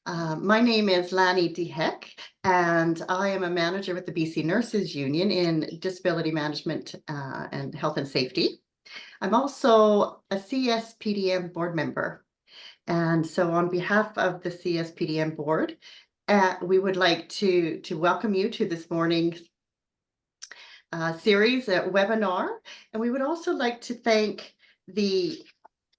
My name is Lani DeHeck, and I am a manager with the BC Nurses Union in disability management and health and safety. I'm also a CSPDM board member. And so on behalf of the CSPDM board, we would like to welcome you to this morning's series webinar. And we would also like to thank the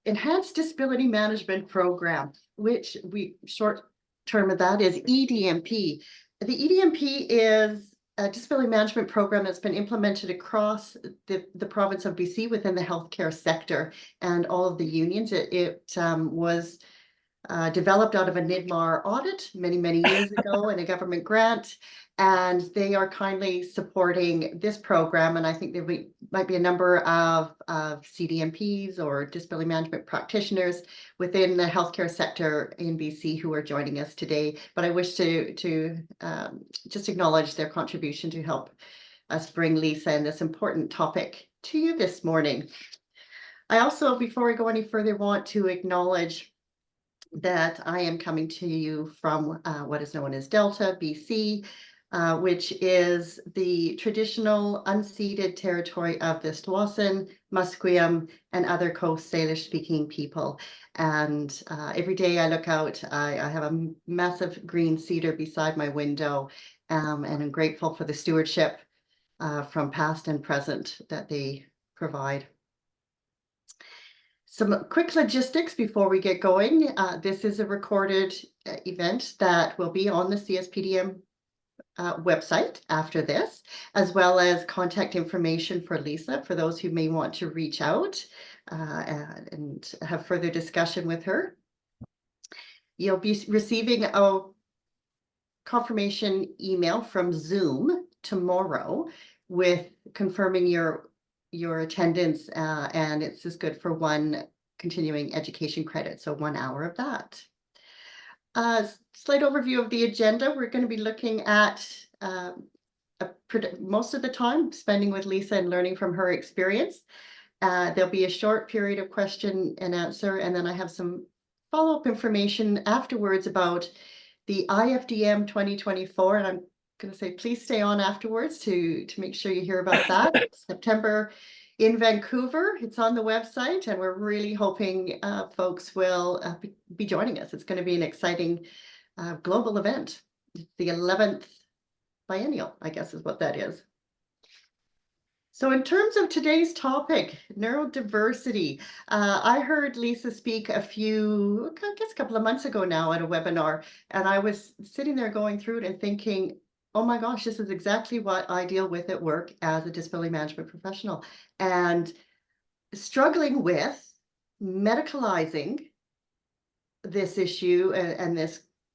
Enhanced Disability Management Program, which short term of that is EDMP. The EDMP is a disability management program that's been implemented across the province of BC within the healthcare sector and all of the unions. It was developed out of a NIDMAR audit many years ago and a government grant, and they are kindly supporting this program. And I think there might be a number of CDMPs or disability management practitioners within the healthcare sector in BC who are joining us today. But I wish to just acknowledge their contribution to help us bring Lisa and this important topic to you this morning. I also, before we go any further, want to acknowledge that I am coming to you from what is known as Delta, BC, which is the traditional unceded territory of the Tsawwassen, Musqueam, and other Coast Salish speaking people. And every day I look out, I have a massive green cedar beside my window, and I'm grateful for the stewardship from past and present that they provide. Some quick logistics before we get going. This is a recorded event that will be on the CSPDM website after this, as well as contact information for Lisa for those who may want to reach out and have further discussion with her. You'll be receiving a confirmation email from Zoom tomorrow with confirming your attendance, and it's just good for one continuing education credit, so 1 hour of that. Slight overview of the agenda. We're going to be looking at most of the time spending with Lisa and learning from her experience. There'll be a short period of question and answer, and then I have some follow-up information afterwards about the IFDM 2024, and I'm going to say please stay on afterwards to make sure you hear about that. September in Vancouver. It's on the website, and we're really hoping folks will be joining us. It's going to be an exciting global event. It's the 11th biennial, I guess is what that is. So in terms of today's topic, neurodiversity, I heard Lisa speak a couple of months ago now at a webinar, and I was sitting there going through it and thinking, oh my gosh, this is exactly what I deal with at work as a disability management professional, and struggling with medicalizing this issue and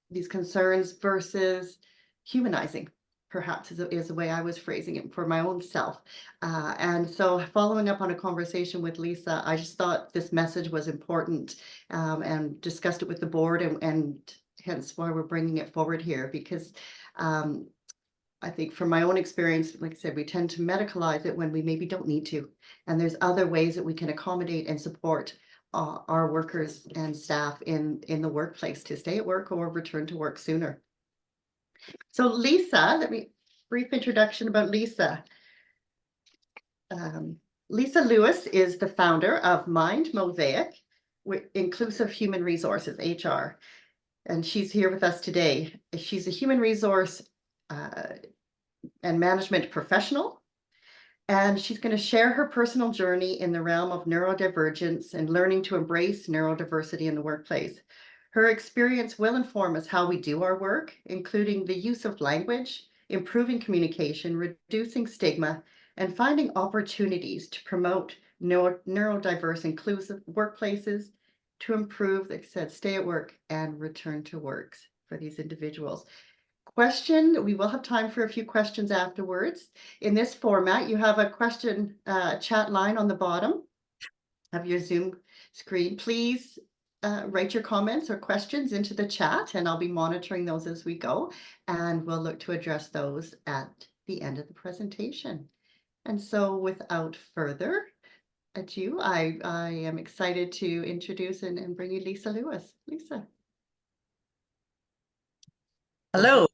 these concerns versus humanizing, perhaps is the way I was phrasing it for my own self. And so following up on a conversation with Lisa, I just thought this message was important, and discussed it with the board, and hence why we're bringing it forward here, because I think from my own experience, like I said, we tend to medicalize it when we maybe don't need to. And there's other ways that we can accommodate and support our workers and staff in the workplace to stay at work or return to work sooner. So Lisa, brief introduction about Lisa. Lisa Lewis is the founder of MindMosaic Inclusive Human Resources, HR. And she's here with us today. She's a human resource and management professional, and she's going to share her personal journey in the realm of neurodivergence and learning to embrace neurodiversity in the workplace. Her experience will inform us how we do our work, including the use of language, improving communication, reducing stigma, and finding opportunities to promote neurodiverse inclusive workplaces to improve, like I said, stay at work and return to work for these individuals. We will have time for a few questions afterwards. In this format, you have a question chat line on the bottom of your Zoom screen. Please write your comments or questions into the chat, and I'll be monitoring those as we go, and we'll look to address those at the end of the presentation. And so without further ado, I am excited to introduce and bring you Lisa Lewis. Lisa. Hello.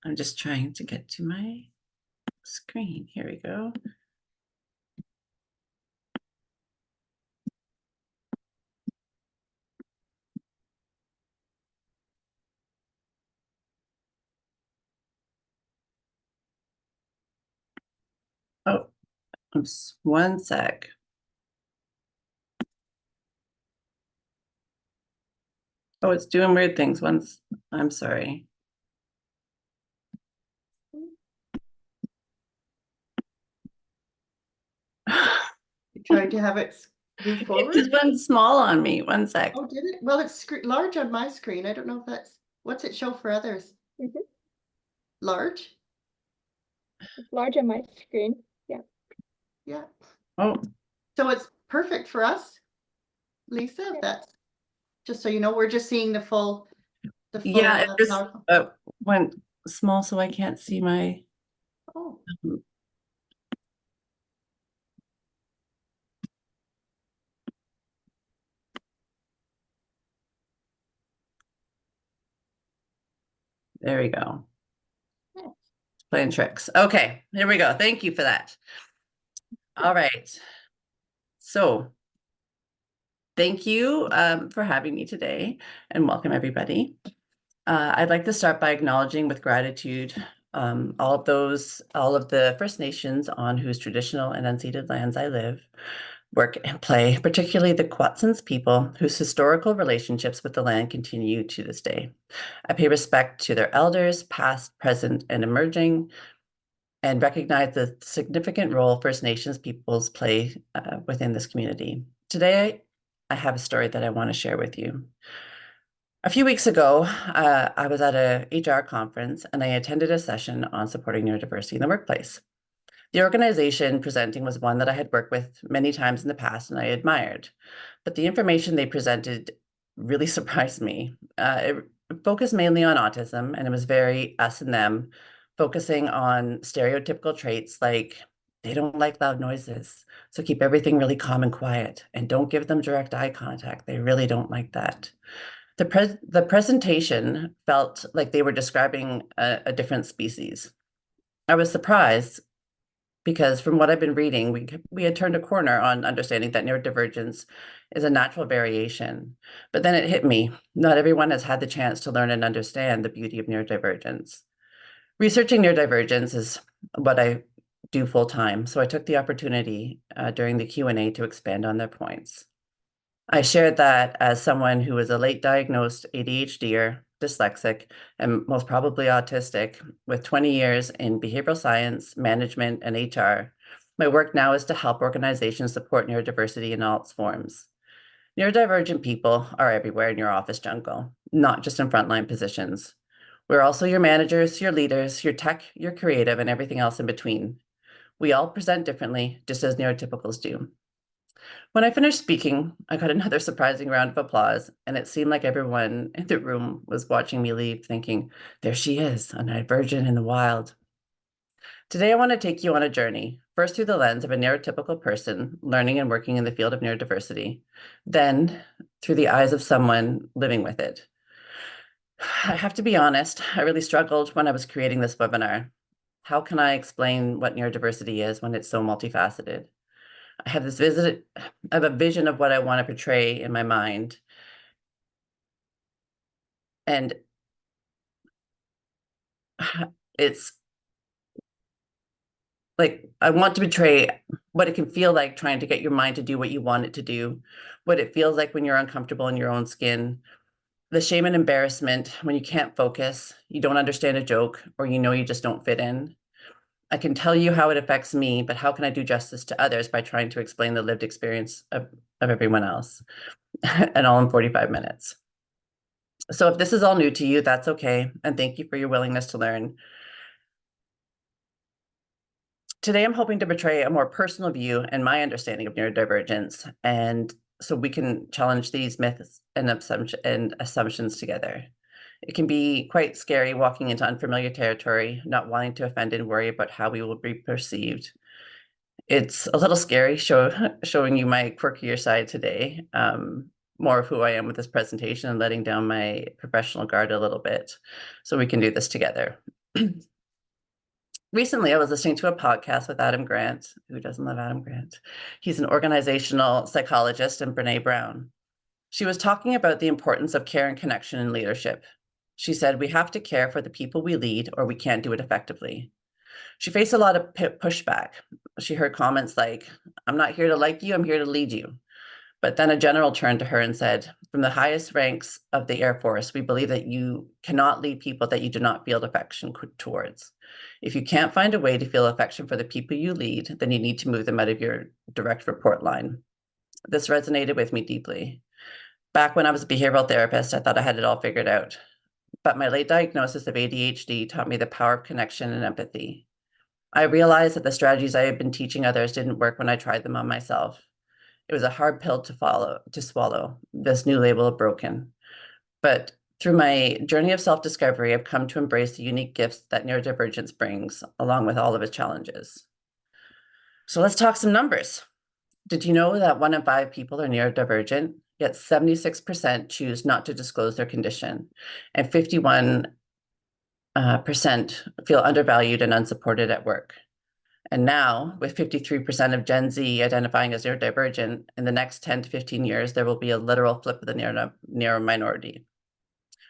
I'm just trying to get to my screen. Here we go. Oh, oops, one sec. Oh, it's doing weird things once. I'm sorry. You tried to have it move It forward? just went small on me. One sec. Oh, did it? Well, it's large on my screen. I don't know if that's, what's it show for others? Large? It's large on my screen. Yeah. Yeah. Oh, So it's perfect for us, Lisa, if that's, just so you know, we're just seeing the full yeah, it just PowerPoint. went small, so I can't see my. Oh, There we go. yeah. Playing tricks. Okay, here we go. Thank you for that. All right. So thank you for having me today, and welcome everybody. I'd like to start by acknowledging with gratitude all of the First Nations on whose traditional and unceded lands I live, work, and play, particularly the Quatsins people whose historical relationships with the land continue to this day. I pay respect to their elders, past, present, and emerging, and recognize the significant role First Nations peoples play within this community. Today, I have a story that I want to share with you. A few weeks ago, I was at a HR conference and I attended a session on supporting neurodiversity in the workplace. The organization presenting was one that I had worked with many times in the past and I admired, but the information they presented really surprised me. It focused mainly on autism and it was very us and them, focusing on stereotypical traits like they don't like loud noises, so keep everything really calm and quiet and don't give them direct eye contact. They really don't like that. The presentation felt like they were describing a different species. I was surprised because from what I've been reading, we had turned a corner on understanding that neurodivergence is a natural variation. But then it hit me, not everyone has had the chance to learn and understand the beauty of neurodivergence. Researching neurodivergence is what I do full time, so I took the opportunity during the Q&A to expand on their points. I shared that as someone who is a late diagnosed ADHDer, dyslexic, and most probably autistic, with 20 years in behavioral science, management, and HR, my work now is to help organizations support neurodiversity in all its forms. Neurodivergent people are everywhere in your office jungle, not just in frontline positions. We're also your managers, your leaders, your tech, your creative, and everything else in between. We all present differently, just as neurotypicals do. When I finished speaking, I got another surprising round of applause, and it seemed like everyone in the room was watching me leave, thinking, there she is, a divergent in the wild. Today, I want to take you on a journey, first through the lens of a neurotypical person learning and working in the field of neurodiversity, then through the eyes of someone living with it. I have to be honest, I really struggled when I was creating this webinar. How can I explain what neurodiversity is when it's so multifaceted? I have a vision of what I want to portray in my mind. And it's like, I want to portray what it can feel like trying to get your mind to do what you want it to do, what it feels like when you're uncomfortable in your own skin, the shame and embarrassment when you can't focus, you don't understand a joke, or you know you just don't fit in. I can tell you how it affects me, but how can I do justice to others by trying to explain the lived experience of everyone else, and all in 45 minutes. So if this is all new to you, that's okay. And thank you for your willingness to learn. Today, I'm hoping to portray a more personal view and my understanding of neurodivergence, and so we can challenge these myths and assumptions together. It can be quite scary walking into unfamiliar territory, not wanting to offend and worry about how we will be perceived. It's a little scary showing you my quirkier side today. more of who I am with this presentation and letting down my professional guard a little bit so we can do this together. Recently, I was listening to a podcast with Adam Grant. Who doesn't love Adam Grant? He's an organizational psychologist, and Brene Brown. She was talking about the importance of care and connection in leadership. She said, we have to care for the people we lead or we can't do it effectively. She faced a lot of pushback. She heard comments like, I'm not here to like you, I'm here to lead you. But then a general turned to her and said, from the highest ranks of the Air Force, we believe that you cannot lead people that you do not feel affection towards. If you can't find a way to feel affection for the people you lead, then you need to move them out of your direct report line. This resonated with me deeply. Back when I was a behavioral therapist, I thought I had it all figured out. But my late diagnosis of ADHD taught me the power of connection and empathy. I realized that the strategies I had been teaching others didn't work when I tried them on myself. It was a hard pill to swallow, this new label of broken. But through my journey of self-discovery, I've come to embrace the unique gifts that neurodivergence brings, along with all of its challenges. So let's talk some numbers. Did you know that 1 in 5 people are neurodivergent, yet 76% choose not to disclose their condition, and 51% feel undervalued and unsupported at work? And now, with 53% of Gen Z identifying as neurodivergent, in the next 10 to 15 years, there will be a literal flip of the neuro minority.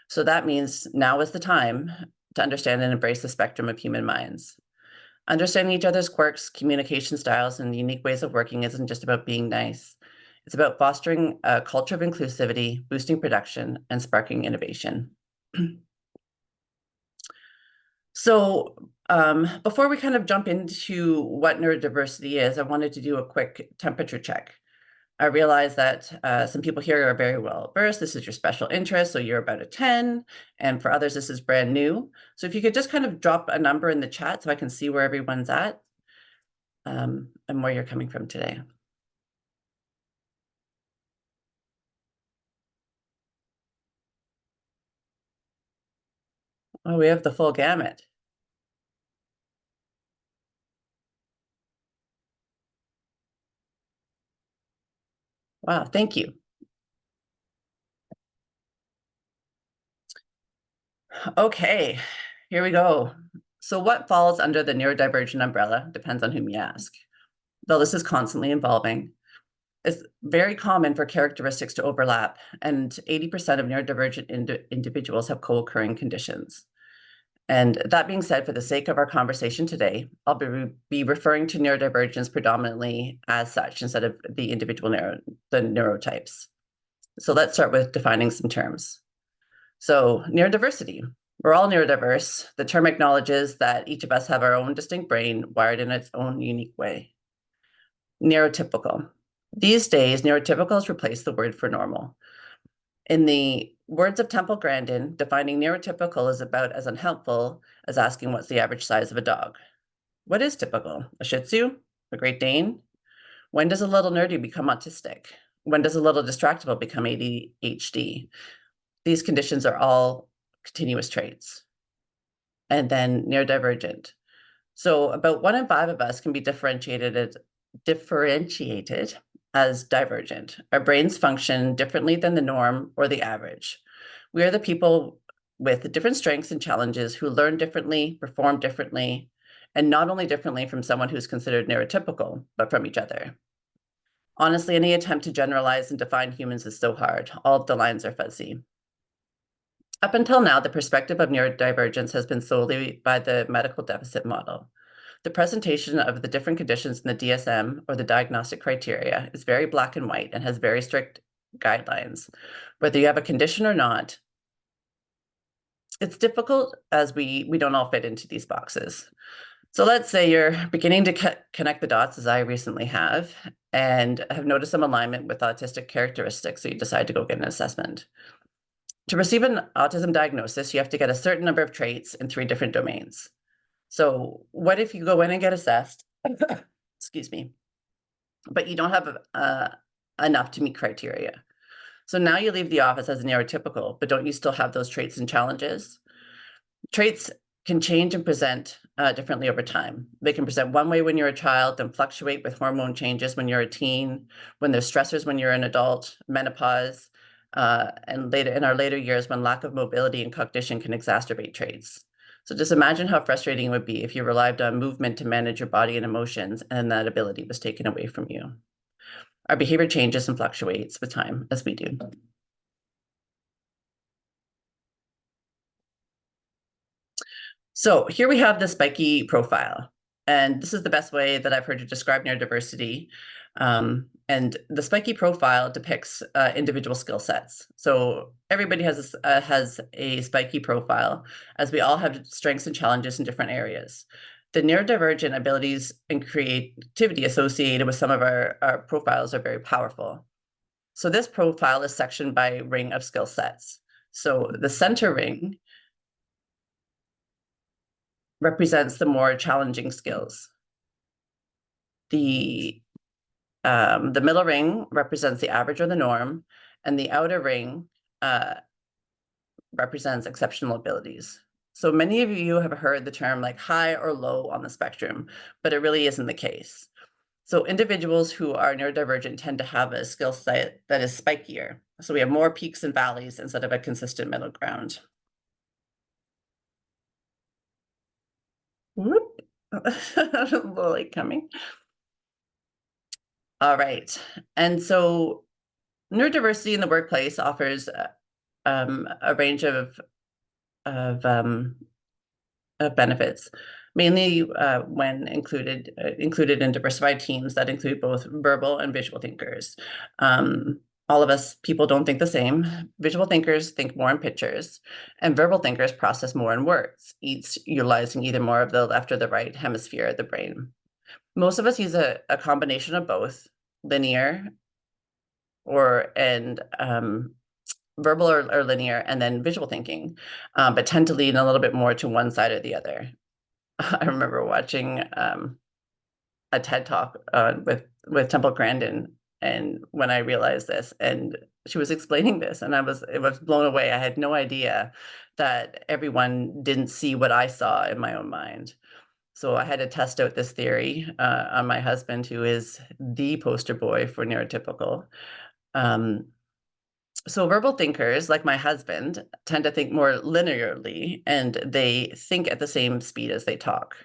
So that means now is the time to understand and embrace the spectrum of human minds. Understanding each other's quirks, communication styles, and unique ways of working isn't just about being nice. It's about fostering a culture of inclusivity, boosting production, and sparking innovation. So before we kind of jump into what neurodiversity is, I wanted to do a quick temperature check. I realize that some people here are very well versed. This is your special interest, so you're about a 10. And for others, this is brand new. So if you could just kind of drop a number in the chat so I can see where everyone's at and where you're coming from today. Oh, we have the full gamut. Wow, thank you. Okay, here we go. So what falls under the neurodivergent umbrella depends on whom you ask. Though this is constantly evolving, it's very common for characteristics to overlap, and 80% of neurodivergent individuals have co-occurring conditions. And that being said, for the sake of our conversation today, I'll be referring to neurodivergence predominantly as such instead of the individual the neurotypes. So let's start with defining some terms. So neurodiversity. We're all neurodiverse. The term acknowledges that each of us have our own distinct brain wired in its own unique way. Neurotypical. These days, neurotypical has replaced the word for normal. In the words of Temple Grandin, defining neurotypical is about as unhelpful as asking what's the average size of a dog. What is typical? A Shih Tzu? A Great Dane? When does a little nerdy become autistic? When does a little distractible become ADHD? These conditions are all continuous traits. And then neurodivergent. So about 1 in 5 of us can be differentiated as divergent. Our brains function differently than the norm or the average. We are the people with different strengths and challenges who learn differently, perform differently, and not only differently from someone who's considered neurotypical, but from each other. Honestly, any attempt to generalize and define humans is so hard. All of the lines are fuzzy. Up until now, the perspective of neurodivergence has been solely by the medical deficit model. The presentation of the different conditions in the DSM, or the diagnostic criteria, is very black and white and has very strict guidelines. Whether you have a condition or not, it's difficult as we don't all fit into these boxes. So let's say you're beginning to connect the dots, as I recently have, and have noticed some alignment with autistic characteristics, so you decide to go get an assessment. To receive an autism diagnosis, you have to get a certain number of traits in 3 different domains. So what if you go in and get assessed, excuse me, but you don't have enough to meet criteria? So now you leave the office as a neurotypical, but don't you still have those traits and challenges? Traits can change and present differently over time. They can present one way when you're a child, then fluctuate with hormone changes when you're a teen, when there's stressors when you're an adult, menopause, and later in our later years when lack of mobility and cognition can exacerbate traits. So just imagine how frustrating it would be if you relied on movement to manage your body and emotions and that ability was taken away from you. Our behavior changes and fluctuates with time, as we do. So here we have the Spiky Profile, and this is the best way that I've heard to describe neurodiversity. And the Spiky Profile depicts individual skill sets. So everybody has a Spiky Profile, as we all have strengths and challenges in different areas. The neurodivergent abilities and creativity associated with some of our profiles are very powerful. So this profile is sectioned by ring of skill sets. So the center ring represents the more challenging skills. The middle ring represents the average or the norm, and the outer ring represents exceptional abilities. So many of you have heard the term like high or low on the spectrum, but it really isn't the case. So individuals who are neurodivergent tend to have a skill set that is spikier. So we have more peaks and valleys instead of a consistent middle ground. Whoop. A little late coming. All right. And so neurodiversity in the workplace offers a range of benefits, mainly when included in diversified teams that include both verbal and visual thinkers. All of us people don't think the same. Visual thinkers think more in pictures, and verbal thinkers process more in words, each utilizing either more of the left or the right hemisphere of the brain. Most of us use a combination of both, linear and verbal or linear, and then visual thinking, but tend to lean a little bit more to one side or the other. I remember watching a TED Talk with Temple Grandin, and when I realized this, and she was explaining this, and it was blown away. I had no idea that everyone didn't see what I saw in my own mind. So I had to test out this theory on my husband, who is the poster boy for neurotypical. So verbal thinkers, like my husband, tend to think more linearly, and they think at the same speed as they talk.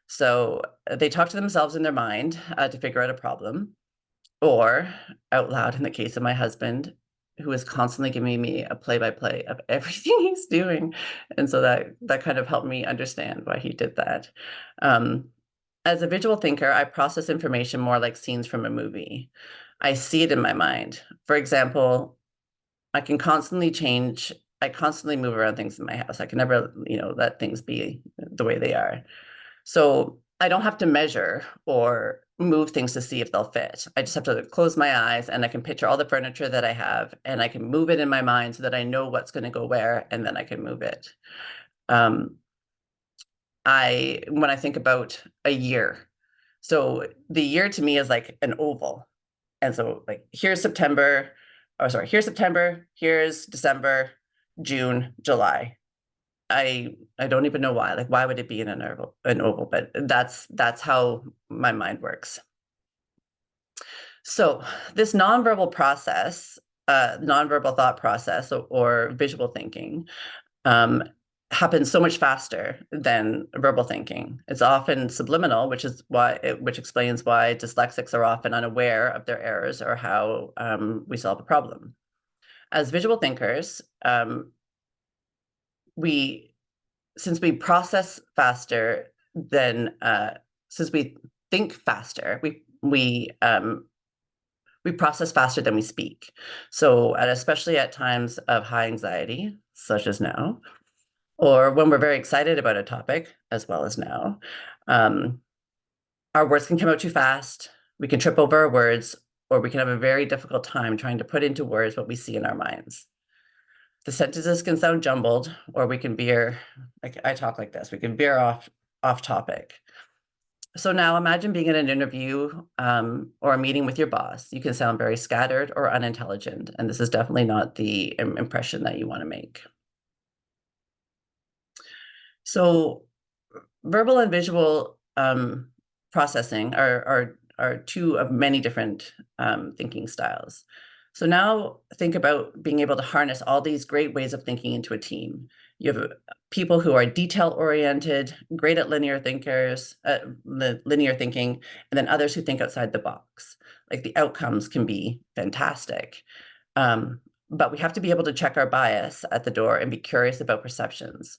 So they talk to themselves in their mind to figure out a problem, or out loud in the case of my husband, who is constantly giving me a play-by-play of everything he's doing. And so that kind of helped me understand why he did that. As a visual thinker, I process information more like scenes from a movie. I see it in my mind. For example, I constantly move around things in my house. I can never, let things be the way they are. So I don't have to measure or move things to see if they'll fit. I just have to close my eyes, and I can picture all the furniture that I have, and I can move it in my mind so that I know what's going to go where, and then I can move it. When I think about a year, so the year to me is like an oval. And so like here's September, here's December, June, July. I don't even know why. Like, why would it be in an oval? But that's how my mind works. So this nonverbal thought process or visual thinking happens so much faster than verbal thinking. It's often subliminal, which explains why dyslexics are often unaware of their errors or how we solve a problem. As visual thinkers, since we process faster since we think faster, we process faster than we speak. So especially at times of high anxiety, such as now, or when we're very excited about a topic, as well as now, our words can come out too fast. We can trip over our words, or we can have a very difficult time trying to put into words what we see in our minds. The sentences can sound jumbled, or we can veer, like I talk like this, we can veer off topic. So now imagine being in an interview or a meeting with your boss. You can sound very scattered or unintelligent, and this is definitely not the impression that you want to make. So verbal and visual processing are two of many different thinking styles. So now think about being able to harness all these great ways of thinking into a team. You have people who are detail-oriented, great at linear thinkers, linear thinking, and then others who think outside the box. Like the outcomes can be fantastic. But we have to be able to check our bias at the door and be curious about perceptions.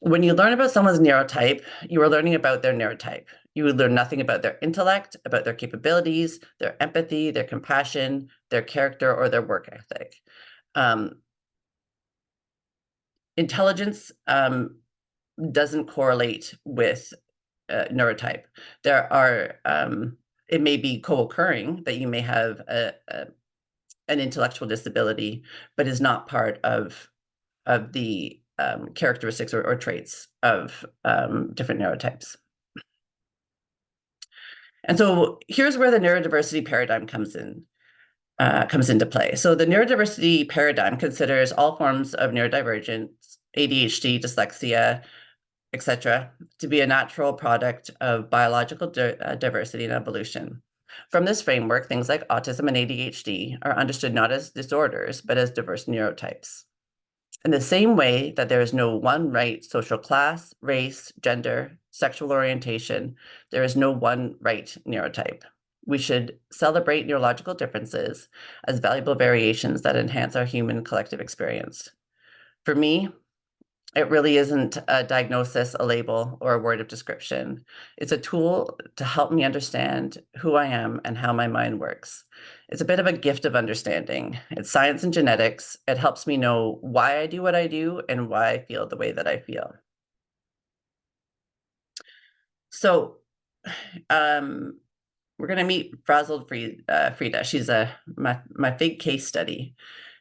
When you learn about someone's neurotype, you are learning about their neurotype. You would learn nothing about their intellect, about their capabilities, their empathy, their compassion, their character, or their work ethic. Intelligence doesn't correlate with neurotype. There are, it may be co-occurring that you may have an intellectual disability, but is not part of the characteristics or traits of different neurotypes. And so here's where the neurodiversity paradigm comes into play. So the neurodiversity paradigm considers all forms of neurodivergence, ADHD, dyslexia, etc., to be a natural product of biological diversity and evolution. From this framework, things like autism and ADHD are understood not as disorders, but as diverse neurotypes. In the same way that there is no one right social class, race, gender, sexual orientation, there is no one right neurotype. We should celebrate neurological differences as valuable variations that enhance our human collective experience. For me, it really isn't a diagnosis, a label, or a word of description. It's a tool to help me understand who I am and how my mind works. It's a bit of a gift of understanding. It's science and genetics. It helps me know why I do what I do and why I feel the way that I feel. So we're going to meet frazzled Freda. She's my big case study.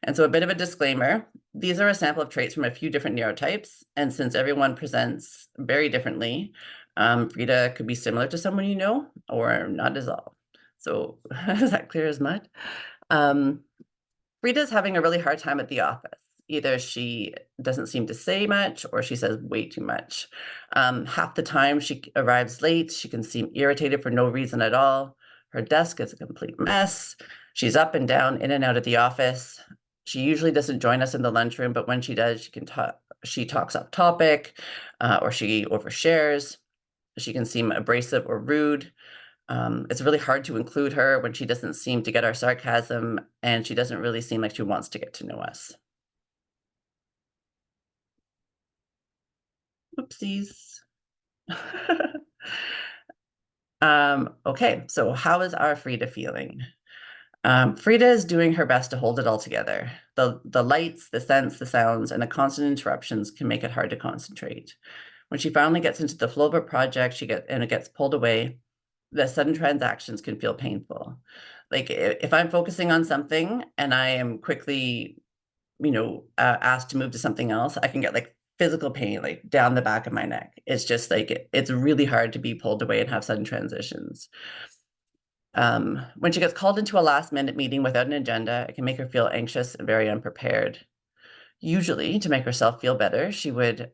And so a bit of a disclaimer, these are a sample of traits from a few different neurotypes. And since everyone presents very differently, Freda could be similar to someone you know or not at all. So is that clear as mud? Freda's having a really hard time at the office. Either she doesn't seem to say much or she says way too much. Half the time she arrives late, she can seem irritated for no reason at all. Her desk is a complete mess. She's up and down, in and out of the office. She usually doesn't join us in the lunchroom, but when she does, she talks off topic or she overshares. She can seem abrasive or rude. It's really hard to include her when she doesn't seem to get our sarcasm and she doesn't really seem like she wants to get to know us. Oopsies. Okay, so how is our Freda feeling? Freda is doing her best to hold it all together. The lights, the scents, the sounds, and the constant interruptions can make it hard to concentrate. When she finally gets into the flow of a project, it gets pulled away, the sudden transactions can feel painful. Like if I'm focusing on something and I am quickly, asked to move to something else, I can get like physical pain, like down the back of my neck. It's just like, it's really hard to be pulled away and have sudden transitions. When she gets called into a last minute meeting without an agenda, it can make her feel anxious and very unprepared. Usually, to make herself feel better, she would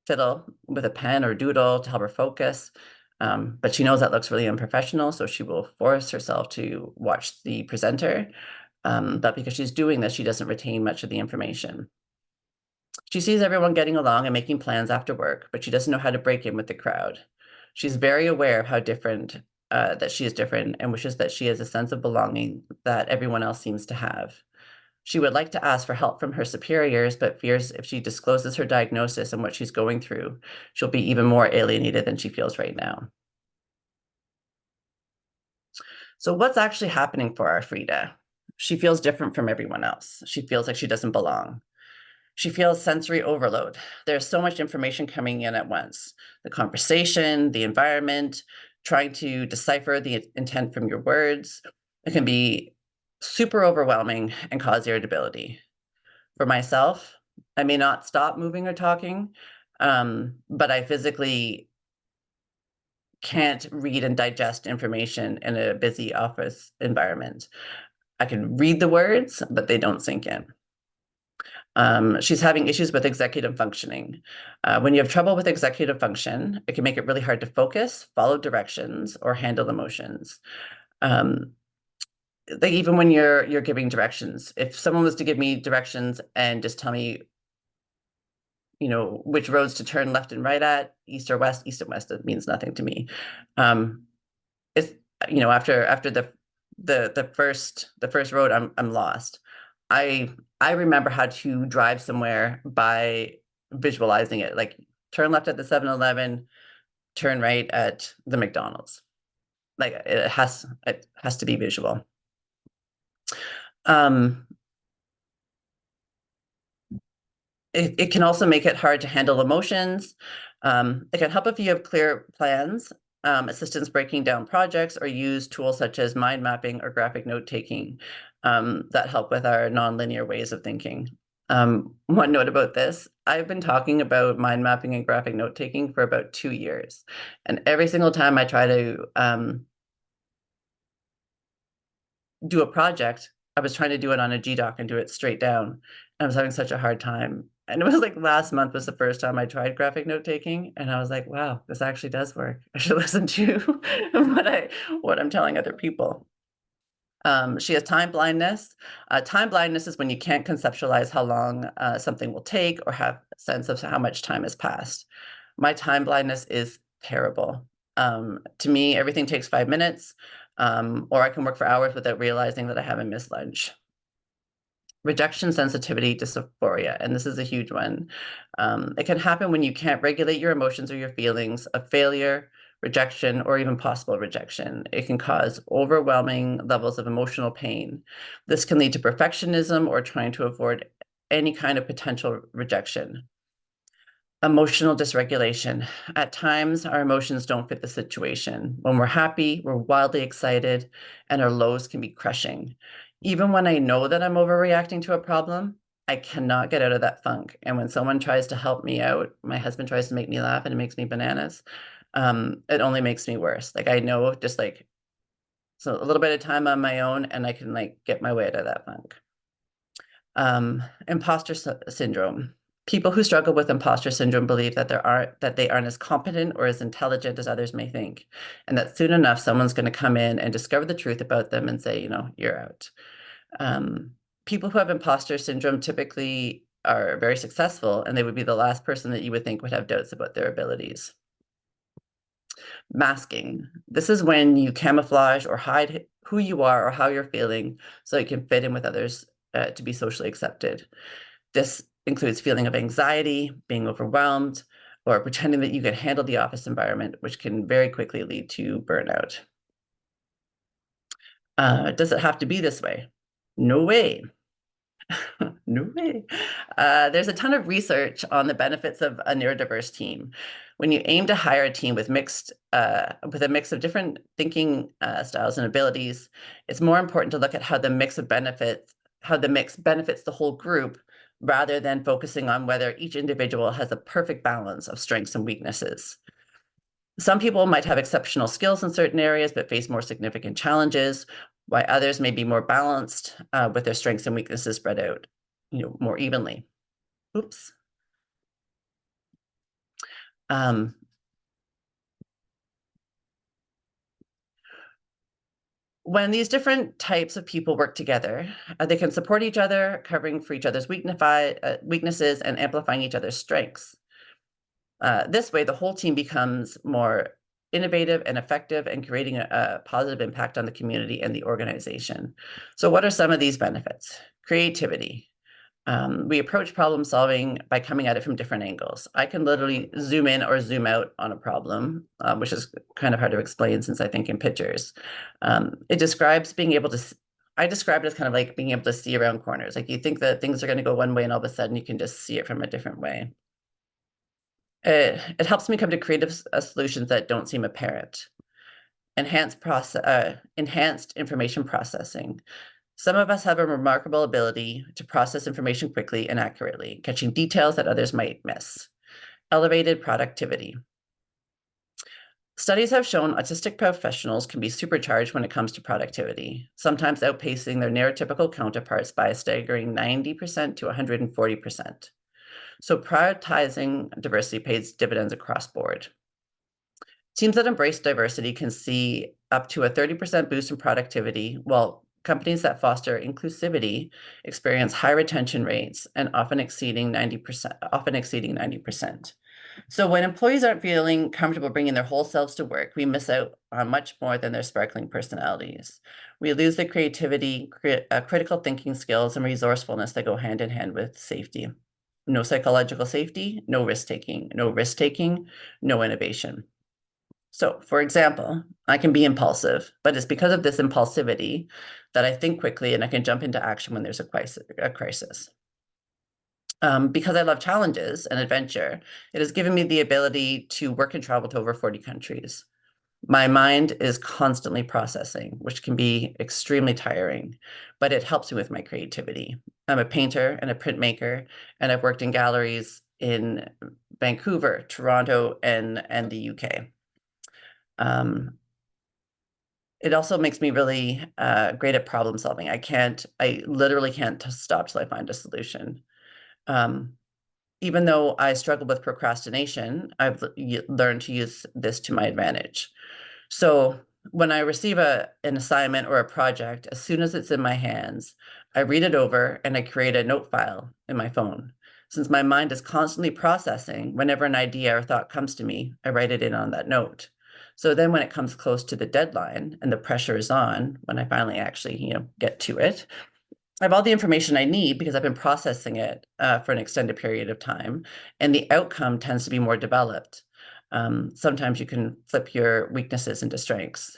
fiddle with a pen or doodle to help her focus. But she knows that looks really unprofessional, so she will force herself to watch the presenter. But because she's doing this, she doesn't retain much of the information. She sees everyone getting along and making plans after work, but she doesn't know how to break in with the crowd. She's very aware of how different, that she is different, and wishes that she has a sense of belonging that everyone else seems to have. She would like to ask for help from her superiors, but fears if she discloses her diagnosis and what she's going through, she'll be even more alienated than she feels right now. So what's actually happening for our Freda? She feels different from everyone else. She feels like she doesn't belong. She feels sensory overload. There's so much information coming in at once. The conversation, the environment, trying to decipher the intent from your words. It can be super overwhelming and cause irritability. For myself, I may not stop moving or talking, but I physically can't read and digest information in a busy office environment. I can read the words, but they don't sink in. She's having issues with executive functioning. When you have trouble with executive function, it can make it really hard to focus, follow directions, or handle emotions. Like even when you're giving directions, if someone was to give me directions and just tell me, which roads to turn left and right at, east and west, it means nothing to me. It's after the first road, I'm lost. I remember how to drive somewhere by visualizing it, like turn left at the 7-Eleven, turn right at the McDonald's. Like it has to be visual. It can also make it hard to handle emotions. It can help if you have clear plans, assistance breaking down projects, or use tools such as mind mapping or graphic note taking that help with our nonlinear ways of thinking. One note about this, I've been talking about mind mapping and graphic note taking for about 2 years. And every single time I try to do a project, I was trying to do it on a GDoc and do it straight down. And I was having such a hard time. And it was like last month was the first time I tried graphic note taking. And I was like, wow, this actually does work. I should listen to what I'm telling other people. She has time blindness. Time blindness is when you can't conceptualize how long something will take or have a sense of how much time has passed. My time blindness is terrible. To me, everything takes 5 minutes, or I can work for hours without realizing that I haven't missed lunch. Rejection sensitivity dysphoria, and this is a huge one. It can happen when you can't regulate your emotions or your feelings of failure, rejection, or even possible rejection. It can cause overwhelming levels of emotional pain. This can lead to perfectionism or trying to avoid any kind of potential rejection. Emotional dysregulation. At times, our emotions don't fit the situation. When we're happy, we're wildly excited, and our lows can be crushing. Even when I know that I'm overreacting to a problem, I cannot get out of that funk. And when someone tries to help me out, my husband tries to make me laugh and it makes me bananas, it only makes me worse. Like I know just like, so a little bit of time on my own and I can like get my way out of that funk. Imposter syndrome. People who struggle with imposter syndrome believe that they aren't as competent or as intelligent as others may think, and that soon enough someone's going to come in and discover the truth about them and say, you're out. People who have imposter syndrome typically are very successful, and they would be the last person that you would think would have doubts about their abilities. Masking. This is when you camouflage or hide who you are or how you're feeling so you can fit in with others to be socially accepted. This includes feeling of anxiety, being overwhelmed, or pretending that you can handle the office environment, which can very quickly lead to burnout. Does it have to be this way? No way. No way. There's a ton of research on the benefits of a neurodiverse team. When you aim to hire a team with a mix of different thinking styles and abilities, it's more important to look at how the mix benefits the whole group, rather than focusing on whether each individual has a perfect balance of strengths and weaknesses. Some people might have exceptional skills in certain areas, but face more significant challenges, while others may be more balanced with their strengths and weaknesses spread out, more evenly. Oops. When these different types of people work together, they can support each other, covering for each other's weaknesses and amplifying each other's strengths. This way, the whole team becomes more innovative and effective and creating a positive impact on the community and the organization. So what are some of these benefits? Creativity. We approach problem solving by coming at it from different angles. I can literally zoom in or zoom out on a problem, which is kind of hard to explain since I think in pictures. It describes being able to, I describe it as kind of like being able to see around corners. Like you think that things are going to go one way and all of a sudden you can just see it from a different way. It helps me come to creative solutions that don't seem apparent. Enhanced information processing. Some of us have a remarkable ability to process information quickly and accurately, catching details that others might miss. Elevated productivity. Studies have shown autistic professionals can be supercharged when it comes to productivity, sometimes outpacing their neurotypical counterparts by a staggering 90% to 140%. So prioritizing diversity pays dividends across board. Teams that embrace diversity can see up to a 30% boost in productivity, while companies that foster inclusivity experience high retention rates and often exceeding 90%. So when employees aren't feeling comfortable bringing their whole selves to work, we miss out on much more than their sparkling personalities. We lose the creativity, critical thinking skills, and resourcefulness that go hand in hand with safety. No psychological safety, no risk-taking, no innovation. So, for example, I can be impulsive, but it's because of this impulsivity that I think quickly and I can jump into action when there's a crisis. Because I love challenges and adventure, it has given me the ability to work and travel to over 40 countries. My mind is constantly processing, which can be extremely tiring, but it helps me with my creativity. I'm a painter and a printmaker, and I've worked in galleries in Vancouver, Toronto, and the UK. It also makes me really great at problem solving. I literally can't stop till I find a solution. Even though I struggle with procrastination, I've learned to use this to my advantage. So when I receive an assignment or a project, as soon as it's in my hands, I read it over and I create a note file in my phone. Since my mind is constantly processing, whenever an idea or thought comes to me, I write it in on that note. So then when it comes close to the deadline and the pressure is on, when I finally actually, get to it, I have all the information I need because I've been processing it for an extended period of time, and the outcome tends to be more developed. Sometimes you can flip your weaknesses into strengths.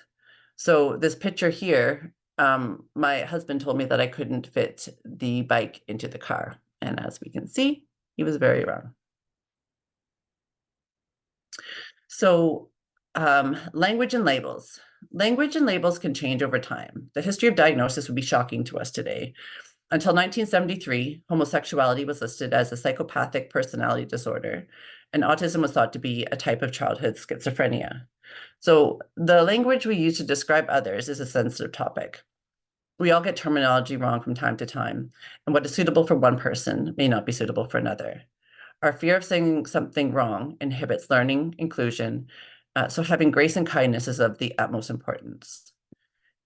So this picture here, my husband told me that I couldn't fit the bike into the car. And as we can see, he was very wrong. So language and labels. Language and labels can change over time. The history of diagnosis would be shocking to us today. Until 1973, homosexuality was listed as a psychopathic personality disorder, and autism was thought to be a type of childhood schizophrenia. So the language we use to describe others is a sensitive topic. We all get terminology wrong from time to time, and what is suitable for one person may not be suitable for another. Our fear of saying something wrong inhibits learning, inclusion, so having grace and kindness is of the utmost importance.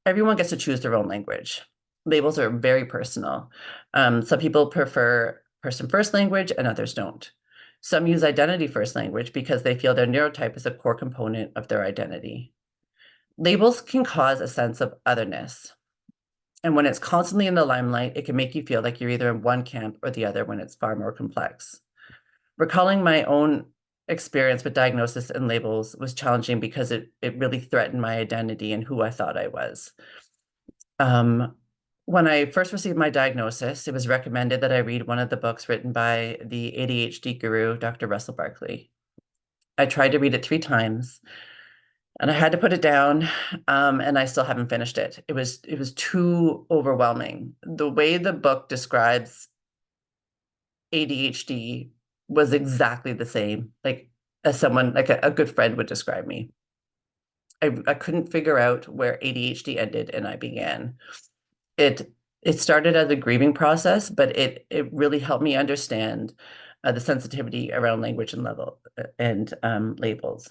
Everyone gets to choose their own language. Labels are very personal. Some people prefer person first language and others don't. Some use identity first language because they feel their neurotype is a core component of their identity. Labels can cause a sense of otherness. And when it's constantly in the limelight, it can make you feel like you're either in one camp or the other when it's far more complex. Recalling my own experience with diagnosis and labels was challenging because it really threatened my identity and who I thought I was. When I first received my diagnosis, it was recommended that I read one of the books written by the ADHD guru, Dr. Russell Barkley. I tried to read it 3 times and I had to put it down, and I still haven't finished it. It was too overwhelming. The way the book describes ADHD was exactly the same, like as someone, like a good friend would describe me. I couldn't figure out where ADHD ended and I began. It started as a grieving process, but it really helped me understand the sensitivity around language and labels.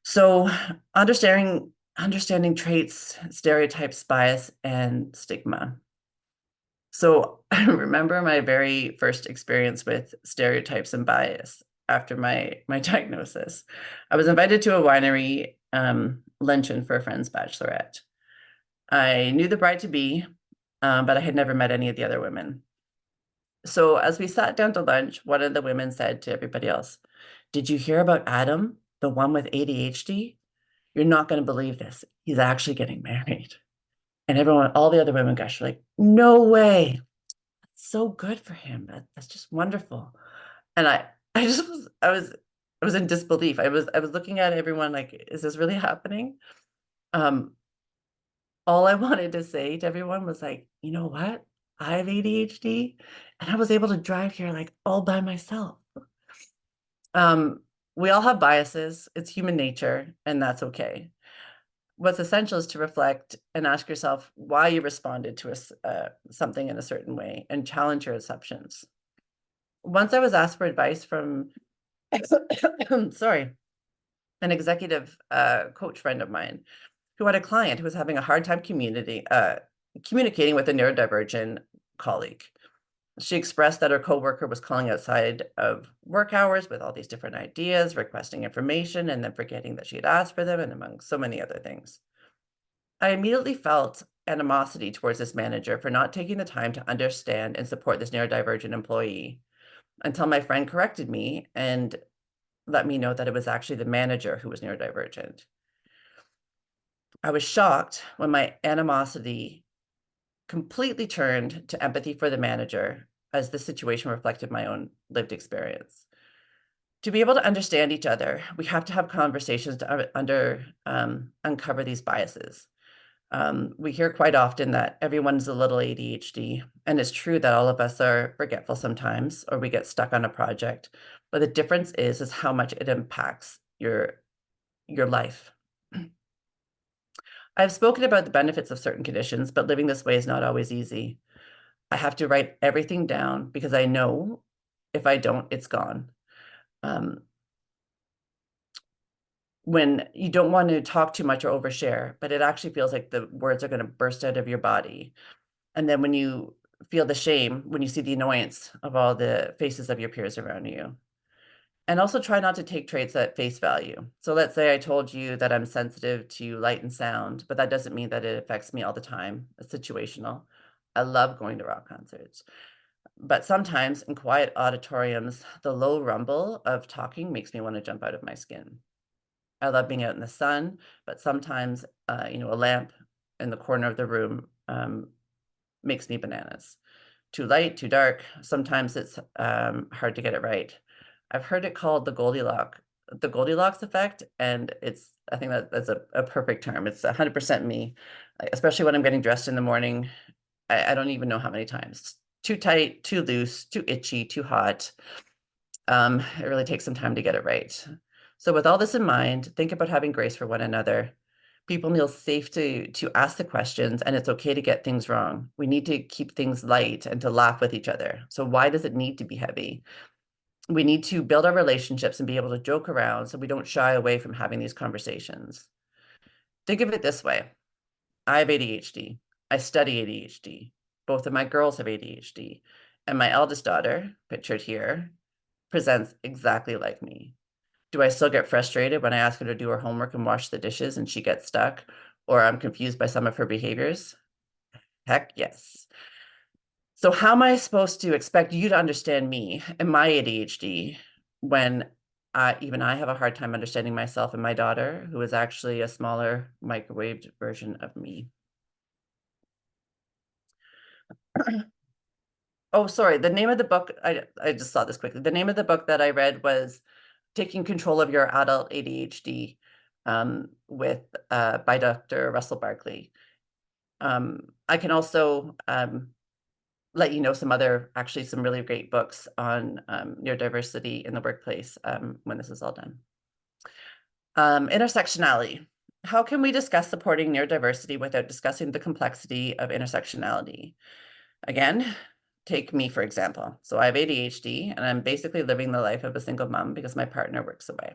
So understanding traits, stereotypes, bias, and stigma. So I remember my very first experience with stereotypes and bias after my diagnosis. I was invited to a winery luncheon for a friend's bachelorette. I knew the bride-to-be, but I had never met any of the other women. So as we sat down to lunch, one of the women said to everybody else, "Did you hear about Adam, the one with ADHD? You're not going to believe this. He's actually getting married." And all the other women, gosh, were like, "No way. That's so good for him. That's just wonderful." And I was in disbelief. I was looking at everyone like, is this really happening? All I wanted to say to everyone was like, you know what? I have ADHD and I was able to drive here like all by myself. We all have biases. It's human nature, and that's okay. What's essential is to reflect and ask yourself why you responded to something in a certain way and challenge your assumptions. Once I was asked for advice from, sorry, an executive coach friend of mine who had a client who was having a hard time communicating with a neurodivergent colleague. She expressed that her coworker was calling outside of work hours with all these different ideas, requesting information, and then forgetting that she had asked for them, and among so many other things. I immediately felt animosity towards this manager for not taking the time to understand and support this neurodivergent employee until my friend corrected me and let me know that it was actually the manager who was neurodivergent. I was shocked when my animosity completely turned to empathy for the manager as the situation reflected my own lived experience. To be able to understand each other, we have to have conversations to uncover these biases. We hear quite often that everyone's a little ADHD, and it's true that all of us are forgetful sometimes, or we get stuck on a project. But the difference is how much it impacts your life. I've spoken about the benefits of certain conditions, but living this way is not always easy. I have to write everything down because I know if I don't, it's gone. When you don't want to talk too much or overshare, but it actually feels like the words are going to burst out of your body. And then when you feel the shame, when you see the annoyance of all the faces of your peers around you. And also try not to take traits at face value. So let's say I told you that I'm sensitive to light and sound, but that doesn't mean that it affects me all the time. It's situational. I love going to rock concerts. But sometimes in quiet auditoriums, the low rumble of talking makes me want to jump out of my skin. I love being out in the sun, but sometimes, a lamp in the corner of the room makes me bananas. Too light, too dark. Sometimes it's hard to get it right. I've heard it called the Goldilocks effect, and I think that's a perfect term. It's 100% me, especially when I'm getting dressed in the morning. I don't even know how many times. Too tight, too loose, too itchy, too hot. It really takes some time to get it right. So with all this in mind, think about having grace for one another. People feel safe to ask the questions, and it's okay to get things wrong. We need to keep things light and to laugh with each other. So why does it need to be heavy? We need to build our relationships and be able to joke around so we don't shy away from having these conversations. Think of it this way. I have ADHD. I study ADHD. Both of my girls have ADHD. And my eldest daughter, pictured here, presents exactly like me. Do I still get frustrated when I ask her to do her homework and wash the dishes and she gets stuck, or I'm confused by some of her behaviors? Heck yes. So how am I supposed to expect you to understand me and my ADHD when even I have a hard time understanding myself and my daughter, who is actually a smaller microwaved version of me? Oh, sorry. The name of the book, I just saw this quickly. The name of the book that I read was Taking Control of Your Adult ADHD by Dr. Russell Barkley. I can also let you know some really great books on neurodiversity in the workplace when this is all done. Intersectionality. How can we discuss supporting neurodiversity without discussing the complexity of intersectionality? Again, take me, for example. So I have ADHD, and I'm basically living the life of a single mom because my partner works away.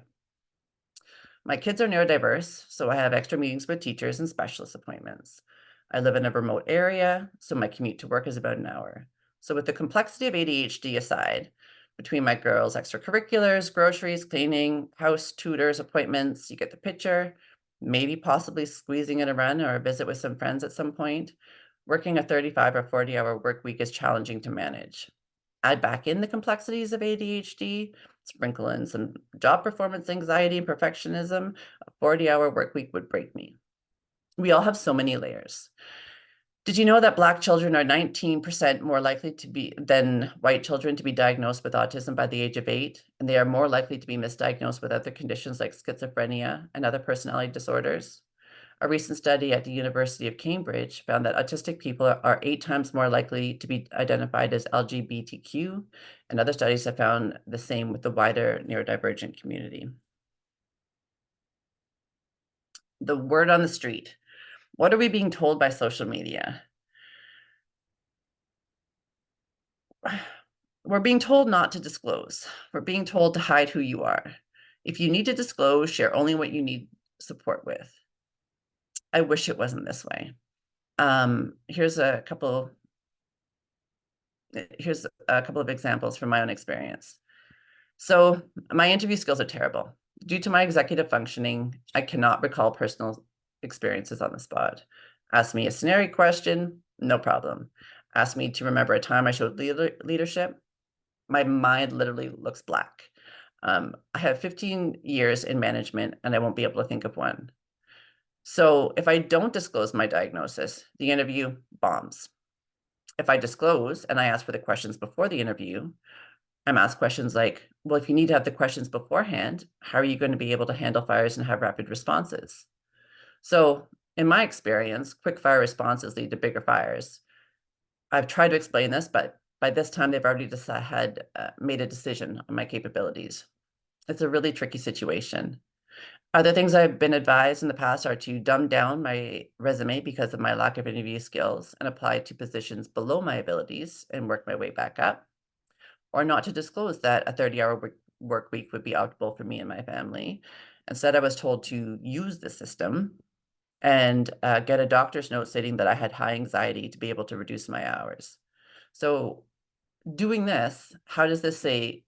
My kids are neurodiverse, so I have extra meetings with teachers and specialist appointments. I live in a remote area, so my commute to work is about an hour. So with the complexity of ADHD aside, between my girls' extracurriculars, groceries, cleaning, house, tutors, appointments, you get the picture, maybe possibly squeezing in a run or a visit with some friends at some point, working a 35 or 40-hour work week is challenging to manage. Add back in the complexities of ADHD, sprinkle in some job performance anxiety and perfectionism, a 40-hour work week would break me. We all have so many layers. Did you know that Black children are 19% more likely than white children to be diagnosed with autism by the age of 8? And they are more likely to be misdiagnosed with other conditions like schizophrenia and other personality disorders. A recent study at the University of Cambridge found that autistic people are 8 times more likely to be identified as LGBTQ, and other studies have found the same with the wider neurodivergent community. The word on the street. What are we being told by social media? We're being told not to disclose. We're being told to hide who you are. If you need to disclose, share only what you need support with. I wish it wasn't this way. Here's a couple of examples from my own experience. So my interview skills are terrible. Due to my executive functioning, I cannot recall personal experiences on the spot. Ask me a scenario question, no problem. Ask me to remember a time I showed leadership, my mind literally looks black. I have 15 years in management and I won't be able to think of one. So if I don't disclose my diagnosis, the interview bombs. If I disclose and I ask for the questions before the interview, I'm asked questions like, well, if you need to have the questions beforehand, how are you going to be able to handle fires and have rapid responses? So in my experience, quick fire responses lead to bigger fires. I've tried to explain this, but by this time they've already made a decision on my capabilities. It's a really tricky situation. Other things I've been advised in the past are to dumb down my resume because of my lack of interview skills and apply to positions below my abilities and work my way back up, or not to disclose that a 30-hour work week would be optimal for me and my family. Instead, I was told to use the system and get a doctor's note stating that I had high anxiety to be able to reduce my hours. So doing this, how does this say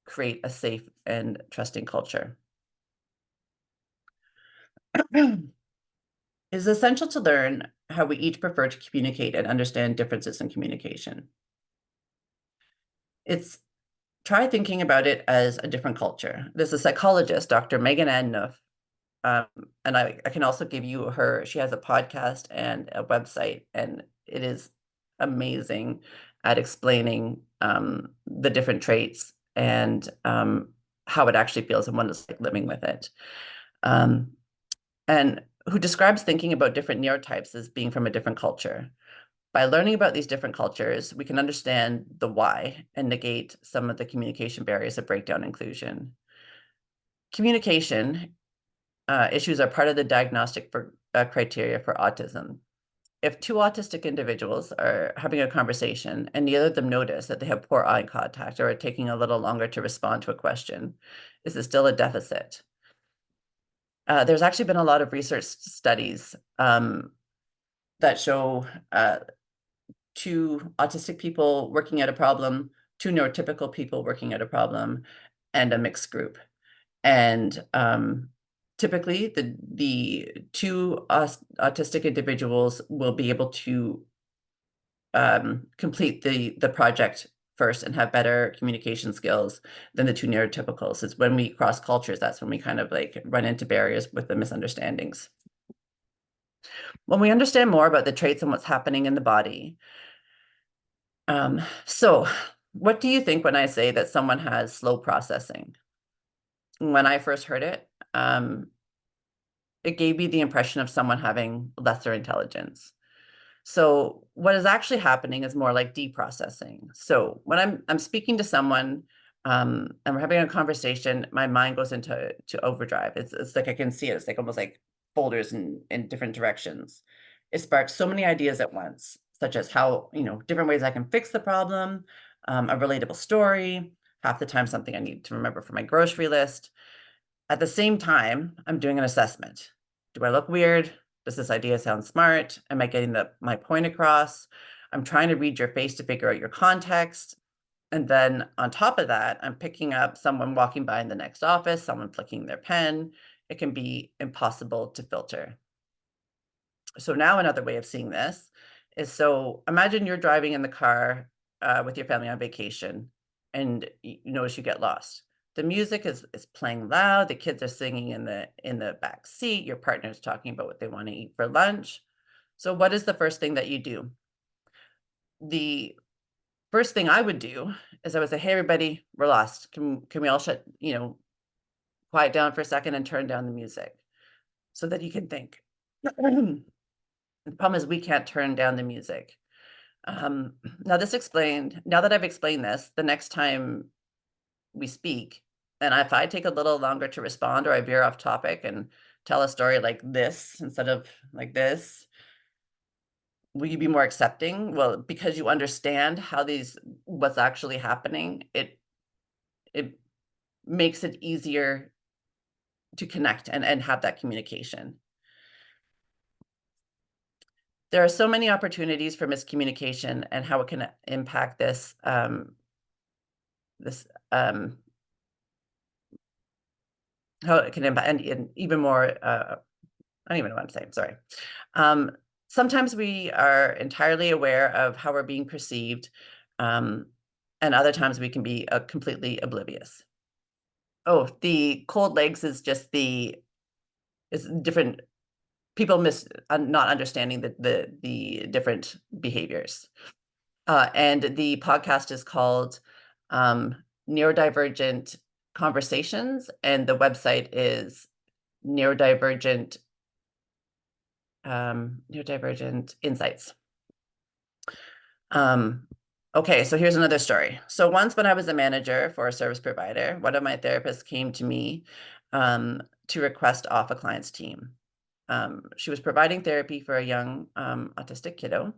create a safe and trusting culture? It is essential to learn how we each prefer to communicate and understand differences in communication. Try thinking about it as a different culture. There's a psychologist, Dr. Megan Ann Nuff, and I can also give you she has a podcast and a website, and it is amazing at explaining the different traits and how it actually feels and what it's like living with it. And who describes thinking about different neurotypes as being from a different culture. By learning about these different cultures, we can understand the why and negate some of the communication barriers that break down inclusion. Communication issues are part of the diagnostic criteria for autism. If 2 autistic individuals are having a conversation and neither of them notice that they have poor eye contact or are taking a little longer to respond to a question, is it still a deficit? There's actually been a lot of research studies that show 2 autistic people working at a problem, 2 neurotypical people working at a problem, and a mixed group. And typically, the 2 autistic individuals will be able to complete the project first and have better communication skills than the 2 neurotypicals. It's when we cross cultures, that's when we kind of like run into barriers with the misunderstandings. When we understand more about the traits and what's happening in the body, so what do you think when I say that someone has slow processing? When I first heard it, it gave me the impression of someone having lesser intelligence. So what is actually happening is more like deprocessing. So when I'm speaking to someone and we're having a conversation, my mind goes into overdrive. It's like I can see it. It's like almost like folders in different directions. It sparks so many ideas at once, such as how, different ways I can fix the problem, a relatable story, half the time something I need to remember for my grocery list. At the same time, I'm doing an assessment. Do I look weird? Does this idea sound smart? Am I getting my point across? I'm trying to read your face to figure out your context. And then on top of that, I'm picking up someone walking by in the next office, someone flicking their pen. It can be impossible to filter. So now another way of seeing this is, so imagine you're driving in the car with your family on vacation and you notice you get lost. The music is playing loud, the kids are singing in the back seat, your partner's talking about what they want to eat for lunch. So what is the first thing that you do? The first thing I would do is I would say, hey, everybody, we're lost. Can we all quiet down for a second and turn down the music? so that you can think. The problem is we can't turn down the music. Now that I've explained this, the next time we speak, and if I take a little longer to respond or I veer off topic and tell a story like this instead of like this, will you be more accepting? Well, because you understand what's actually happening, it makes it easier to connect and have that communication. There are so many opportunities for miscommunication and how it can impact this how it can impact and even more I don't even know what I'm saying, sorry. Sometimes we are entirely aware of how we're being perceived, and other times we can be completely oblivious. Oh, the cold legs is just it's different people not understanding the different behaviors. And the podcast is called Neurodivergent Conversations, and the website is Neurodivergent Insights. Okay, so here's another story. So once when I was a manager for a service provider, one of my therapists came to me to request off a client's team. She was providing therapy for a young autistic kiddo,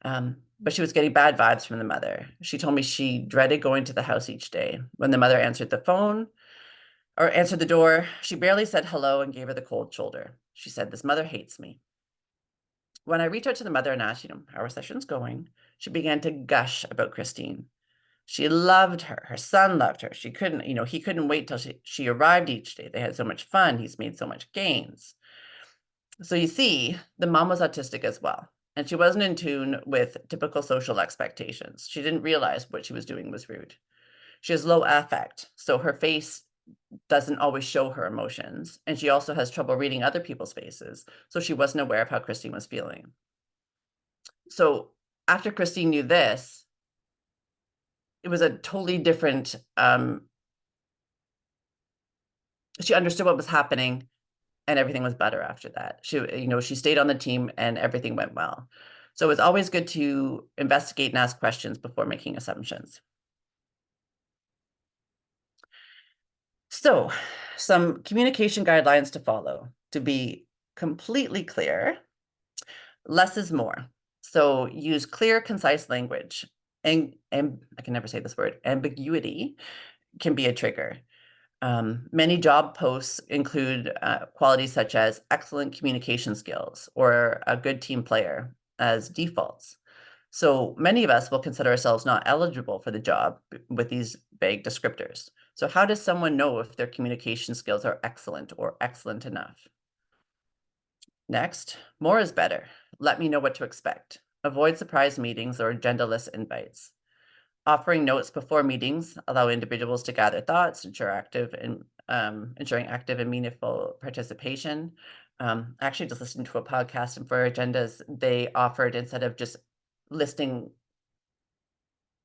but she was getting bad vibes from the mother. She told me she dreaded going to the house each day. When the mother answered the phone or answered the door, she barely said hello and gave her the cold shoulder. She said, "This mother hates me." When I reached out to the mother and asked, how are sessions going, she began to gush about Christine. She loved her. Her son loved her. She couldn't, he couldn't wait till she arrived each day. They had so much fun. He's made so much gains. So you see, the mom was autistic as well, and she wasn't in tune with typical social expectations. She didn't realize what she was doing was rude. She has low affect, so her face doesn't always show her emotions, and she also has trouble reading other people's faces, so she wasn't aware of how Christine was feeling. So after Christine knew this, it was a totally different, she understood what was happening, and everything was better after that. She stayed on the team and everything went well. So it's always good to investigate and ask questions before making assumptions. So some communication guidelines to follow. To be completely clear, less is more. So use clear, concise language. And I can never say this word, ambiguity can be a trigger. Many job posts include qualities such as excellent communication skills or a good team player as defaults. So many of us will consider ourselves not eligible for the job with these vague descriptors. So how does someone know if their communication skills are excellent or excellent enough? Next, more is better. Let me know what to expect. Avoid surprise meetings or agendaless invites. Offering notes before meetings allow individuals to gather thoughts, ensuring active and meaningful participation. Actually, just listened to a podcast, and for agendas, they offered, instead of just listing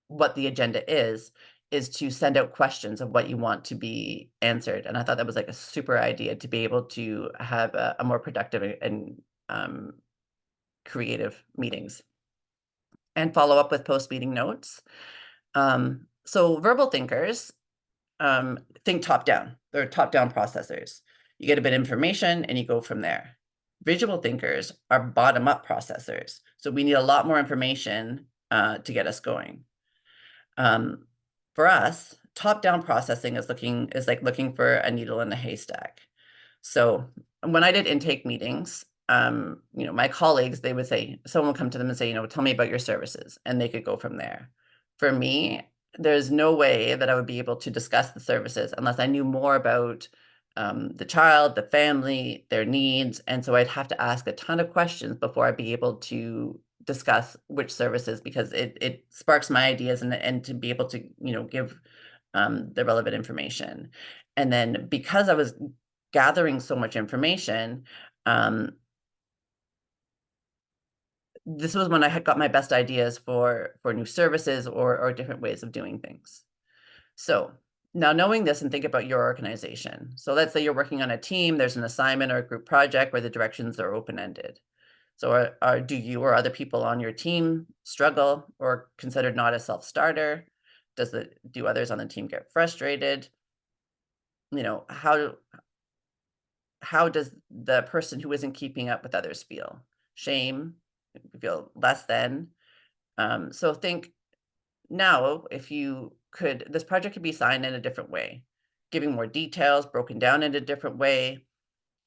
what the agenda is to send out questions of what you want to be answered. And I thought that was like a super idea to be able to have a more productive and creative meetings. And follow up with post-meeting notes. So verbal thinkers think top-down. They're top-down processors. You get a bit of information and you go from there. Visual thinkers are bottom-up processors. So we need a lot more information to get us going. For us, top-down processing is like looking for a needle in a haystack. So when I did intake meetings, my colleagues, they would say, someone would come to them and say, tell me about your services, and they could go from there. For me, there's no way that I would be able to discuss the services unless I knew more about the child, the family, their needs. And so I'd have to ask a ton of questions before I'd be able to discuss which services, because it sparks my ideas and to be able to, give the relevant information. And then because I was gathering so much information, this was when I had got my best ideas for new services or different ways of doing things. So Now, knowing this, and think about your organization. So let's say you're working on a team, there's an assignment or a group project where the directions are open-ended. So do you or other people on your team struggle or considered not a self-starter? Do others on the team get frustrated? You know, how does the person who isn't keeping up with others feel? Shame, feel less than? So think now, if you could, this project could be assigned in a different way, giving more details, broken down in a different way.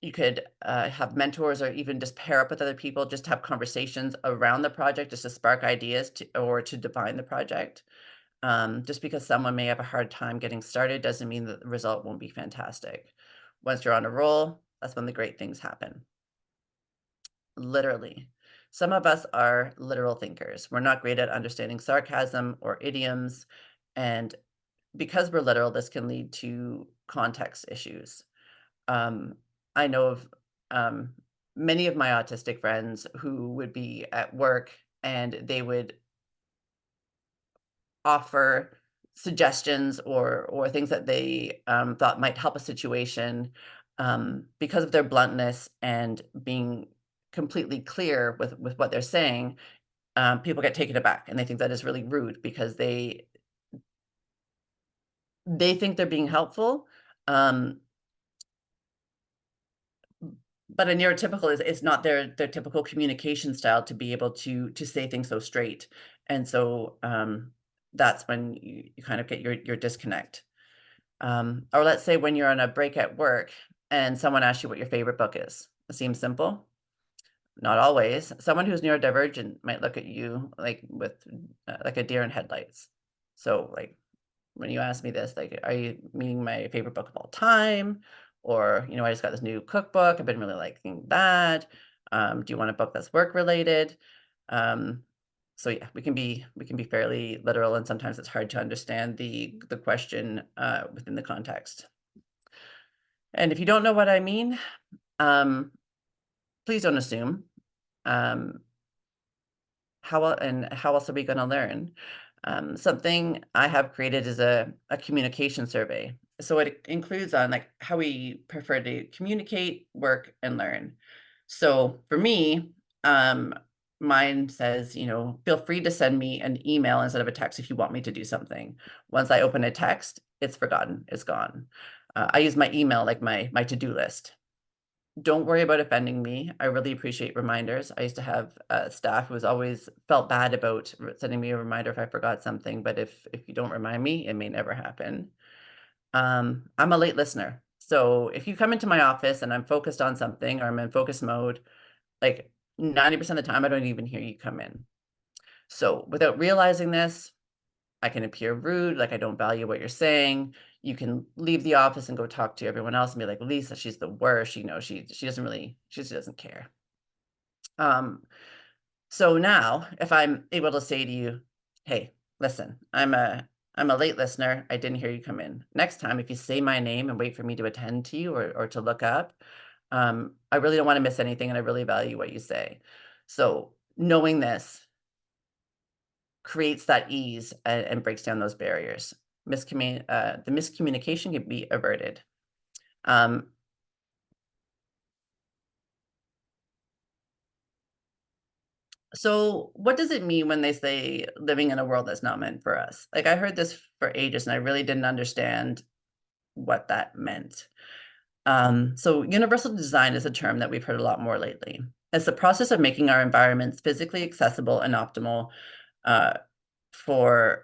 You could have mentors or even just pair up with other people, just have conversations around the project, just to spark ideas or to define the project. Just because someone may have a hard time getting started doesn't mean that the result won't be fantastic. Once you're on a roll, that's when the great things happen. Literally. Some of us are literal thinkers. We're not great at understanding sarcasm or idioms. And because we're literal, this can lead to context issues. I know of many of my autistic friends who would be at work and they would offer suggestions or things that they thought might help a situation because of their bluntness and being completely clear with what they're saying. People get taken aback and they think that is really rude because they think they're being helpful. But a neurotypical is not their typical communication style to be able to say things so straight. And so that's when you kind of get your disconnect. Or let's say when you're on a break at work and someone asks you what your favorite book is. It seems simple. Not always. Someone who's neurodivergent might look at you like with like a deer in headlights. So like when you ask me this, like, are you meaning my favorite book of all time? Or, I just got this new cookbook. I've been really liking that. Do you want a book that's work related? So yeah, we can be fairly literal, and sometimes it's hard to understand the question within the context. And if you don't know what I mean, please don't assume. How else are we going to learn? Something I have created is a communication survey. So it includes on like how we prefer to communicate, work, and learn. So for me, mine says, feel free to send me an email instead of a text if you want me to do something. Once I open a text, it's forgotten, it's gone. I use my email like my to-do list. Don't worry about offending me. I really appreciate reminders. I used to have staff who was always felt bad about sending me a reminder if I forgot something, but if you don't remind me, it may never happen. I'm a late listener. So if you come into my office and I'm focused on something or I'm in focus mode, like 90% of the time, I don't even hear you come in. So without realizing this, I can appear rude, like I don't value what you're saying. You can leave the office and go talk to everyone else and be like, Lisa, she's the worst. She just doesn't care. So now if I'm able to say to you, hey, listen, I'm a late listener. I didn't hear you come in. Next time, if you say my name and wait for me to attend to you or to look up, I really don't want to miss anything and I really value what you say. So knowing this creates that ease and breaks down those barriers. The miscommunication can be averted. So what does it mean when they say living in a world that's not meant for us? Like I heard this for ages and I really didn't understand what that meant. So universal design is a term that we've heard a lot more lately. It's the process of making our environments physically accessible and optimal for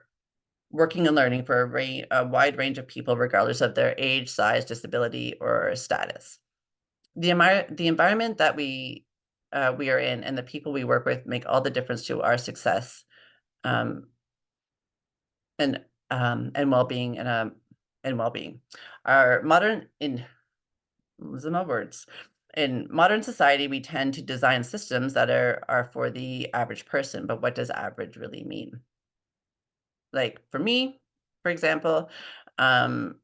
working and learning for a wide range of people, regardless of their age, size, disability, or status. The environment that we are in and the people we work with make all the difference to our success and well-being and well-being. In modern society, we tend to design systems that are for the average person, but what does average really mean? Like for me, for example, I'm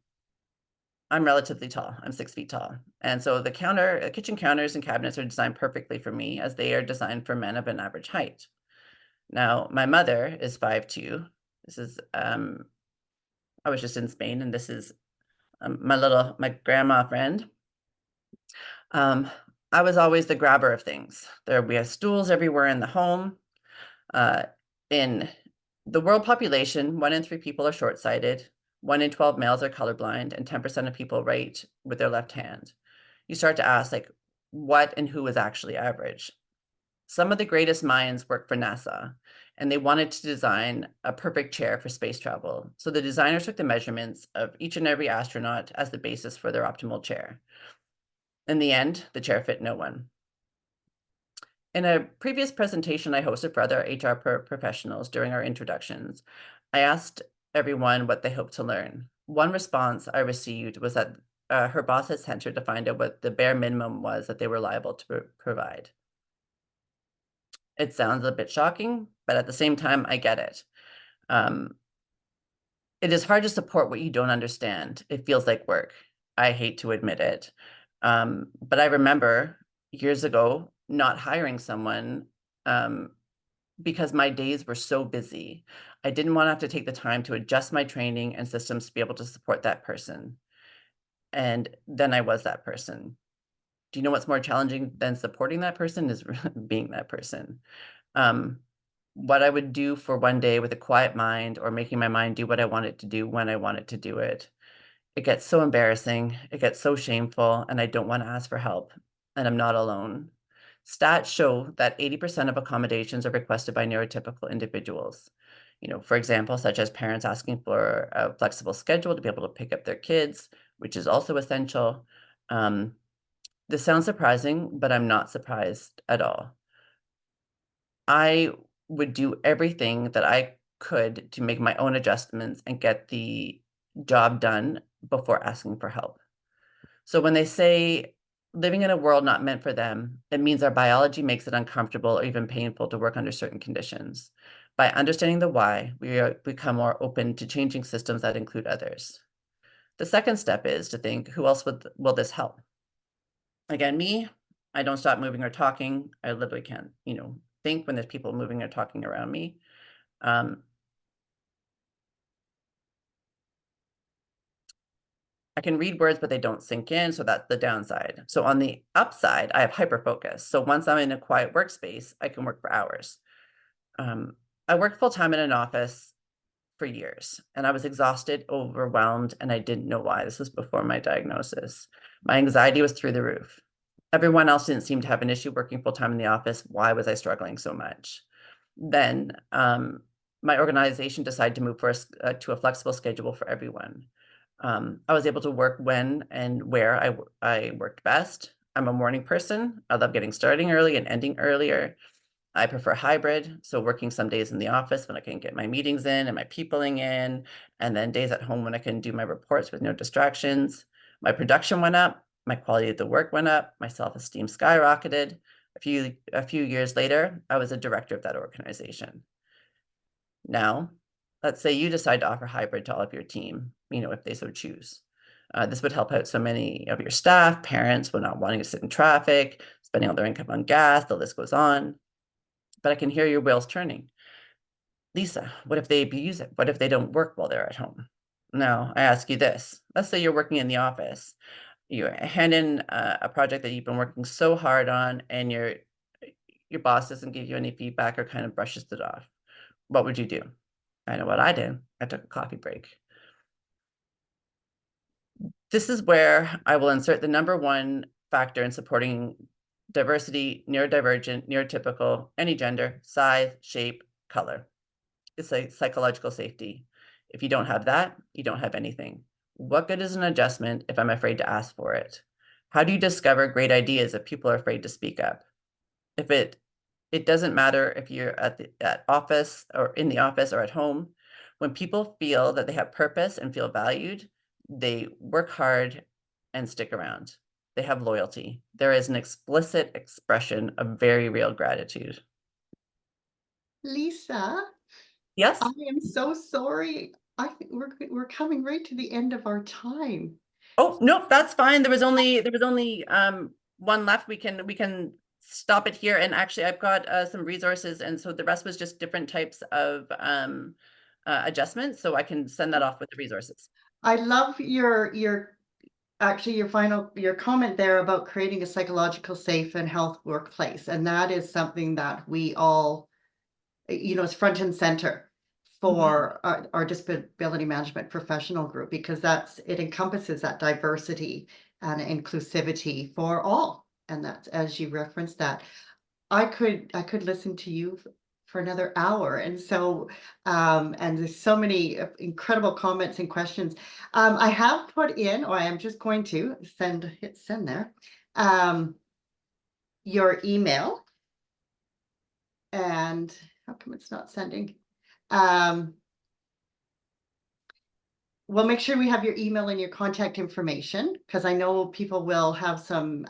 relatively tall. I'm 6 feet tall. And so the kitchen counters and cabinets are designed perfectly for me as they are designed for men of an average height. Now, my mother is 5'2". This is I was just in Spain, and this is my grandma friend. I was always the grabber of things. We had stools everywhere in the home. In the world population, 1 in 3 people are short-sighted, 1 in 12 males are colorblind, and 10% of people write with their left hand. You start to ask, like, what and who is actually average? Some of the greatest minds work for NASA, and they wanted to design a perfect chair for space travel. So the designers took the measurements of each and every astronaut as the basis for their optimal chair. In the end, the chair fit no one. In a previous presentation I hosted for other HR professionals during our introductions, I asked everyone what they hoped to learn. One response I received was that her boss had sent her to find out what the bare minimum was that they were liable to provide. It sounds a bit shocking, but at the same time, I get it. It is hard to support what you don't understand. It feels like work. I hate to admit it. But I remember years ago not hiring someone because my days were so busy. I didn't want to have to take the time to adjust my training and systems to be able to support that person. And then I was that person. Do you know what's more challenging than supporting that person is being that person? What I would do for one day with a quiet mind or making my mind do what I want it to do when I want it to do it. It gets so embarrassing, it gets so shameful, and I don't want to ask for help, and I'm not alone. Stats show that 80% of accommodations are requested by neurotypical individuals. For example, such as parents asking for a flexible schedule to be able to pick up their kids, which is also essential. This sounds surprising, but I'm not surprised at all. I would do everything that I could to make my own adjustments and get the job done before asking for help. So when they say living in a world not meant for them, it means our biology makes it uncomfortable or even painful to work under certain conditions. By understanding the why, we become more open to changing systems that include others. The second step is to think, who else will this help? Again, me, I don't stop moving or talking. I literally can't, think when there's people moving or talking around me. I can read words, but they don't sink in, so that's the downside. So on the upside, I have hyperfocus. So once I'm in a quiet workspace, I can work for hours. I worked full-time in an office for years, and I was exhausted, overwhelmed, and I didn't know why. This was before my diagnosis. My anxiety was through the roof. Everyone else didn't seem to have an issue working full-time in the office. Why was I struggling so much? Then my organization decided to move to a flexible schedule for everyone. I was able to work when and where I worked best. I'm a morning person. I love getting starting early and ending earlier. I prefer hybrid, so working some days in the office when I can get my meetings in and my peopling in, and then days at home when I can do my reports with no distractions. My production went up, my quality of the work went up, my self-esteem skyrocketed. A few years later, I was a director of that organization. Now, let's say you decide to offer hybrid to all of your team, if they so choose. This would help out so many of your staff, parents, will not wanting to sit in traffic, spending all their income on gas, the list goes on. But I can hear your wheels turning. Lisa, what if they abuse it? What if they don't work while they're at home? Now, I ask you this. Let's say you're working in the office. You hand in a project that you've been working so hard on, and your boss doesn't give you any feedback or kind of brushes it off. What would you do? I know what I did. I took a coffee break. This is where I will insert the number one factor in supporting diversity, neurodivergent, neurotypical, any gender, size, shape, color. It's like psychological safety. If you don't have that, you don't have anything. What good is an adjustment if I'm afraid to ask for it? How do you discover great ideas if people are afraid to speak up? If it doesn't matter if you're at office or in the office or at home, when people feel that they have purpose and feel valued, they work hard and stick around. They have loyalty. There is an explicit expression of very real gratitude. Lisa, Yes? I am so sorry. I think we're coming right to the end of our time. Oh, nope, that's fine. There was only one left. We can stop it here. And actually I've got some resources, and so the rest was just different types of adjustments, so I can send that off with the resources. I love actually your comment there about creating a psychological safe and health workplace. And that is something that we all, is front and center for our disability management professional group, because it encompasses that diversity and inclusivity for all. And that's, as you referenced that, I could listen to you for another hour. And so, and there's so many incredible comments and questions. I have put in, or I am just going to hit send there, your email. And how come it's not sending? We'll make sure we have your email and your contact information, because I know people will have some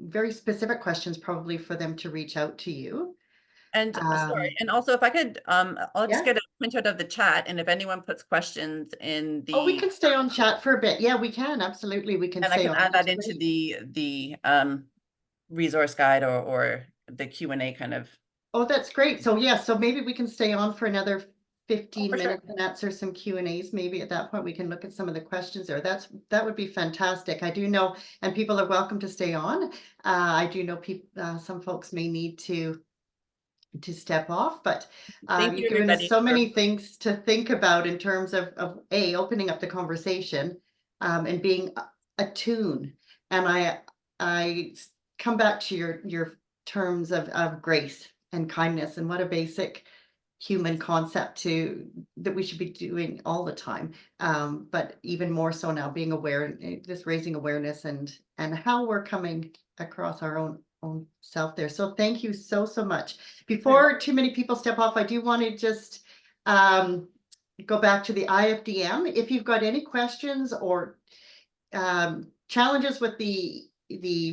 very specific questions probably for them to reach out to you. And sorry, and also if I could, I'll just Yeah. get a printout of the chat, and if anyone puts questions in Oh, we the, can stay on chat for a bit. Yeah, we can. Absolutely. We can and I stay can on. add that That's into great. the resource guide or the Q&A kind of. Oh, that's great. So yeah, so maybe we can stay on for another 15 for sure. minutes and answer some Q&As. Maybe at that point we can look at some of the questions there. That would be fantastic. I do know, and people are welcome to stay on. I do know people, some folks may need to step off, but Thank you, you've given us everybody. so many things to think about in terms of opening up the conversation, and being attuned. And I come back to your terms of grace and kindness, and what a basic human concept that we should be doing all the time. But even more so now, being aware, just raising awareness and how we're coming across our own self there. So thank you so much. Before too many people step off, I do want to just go back to the IFDM. If you've got any questions or challenges with the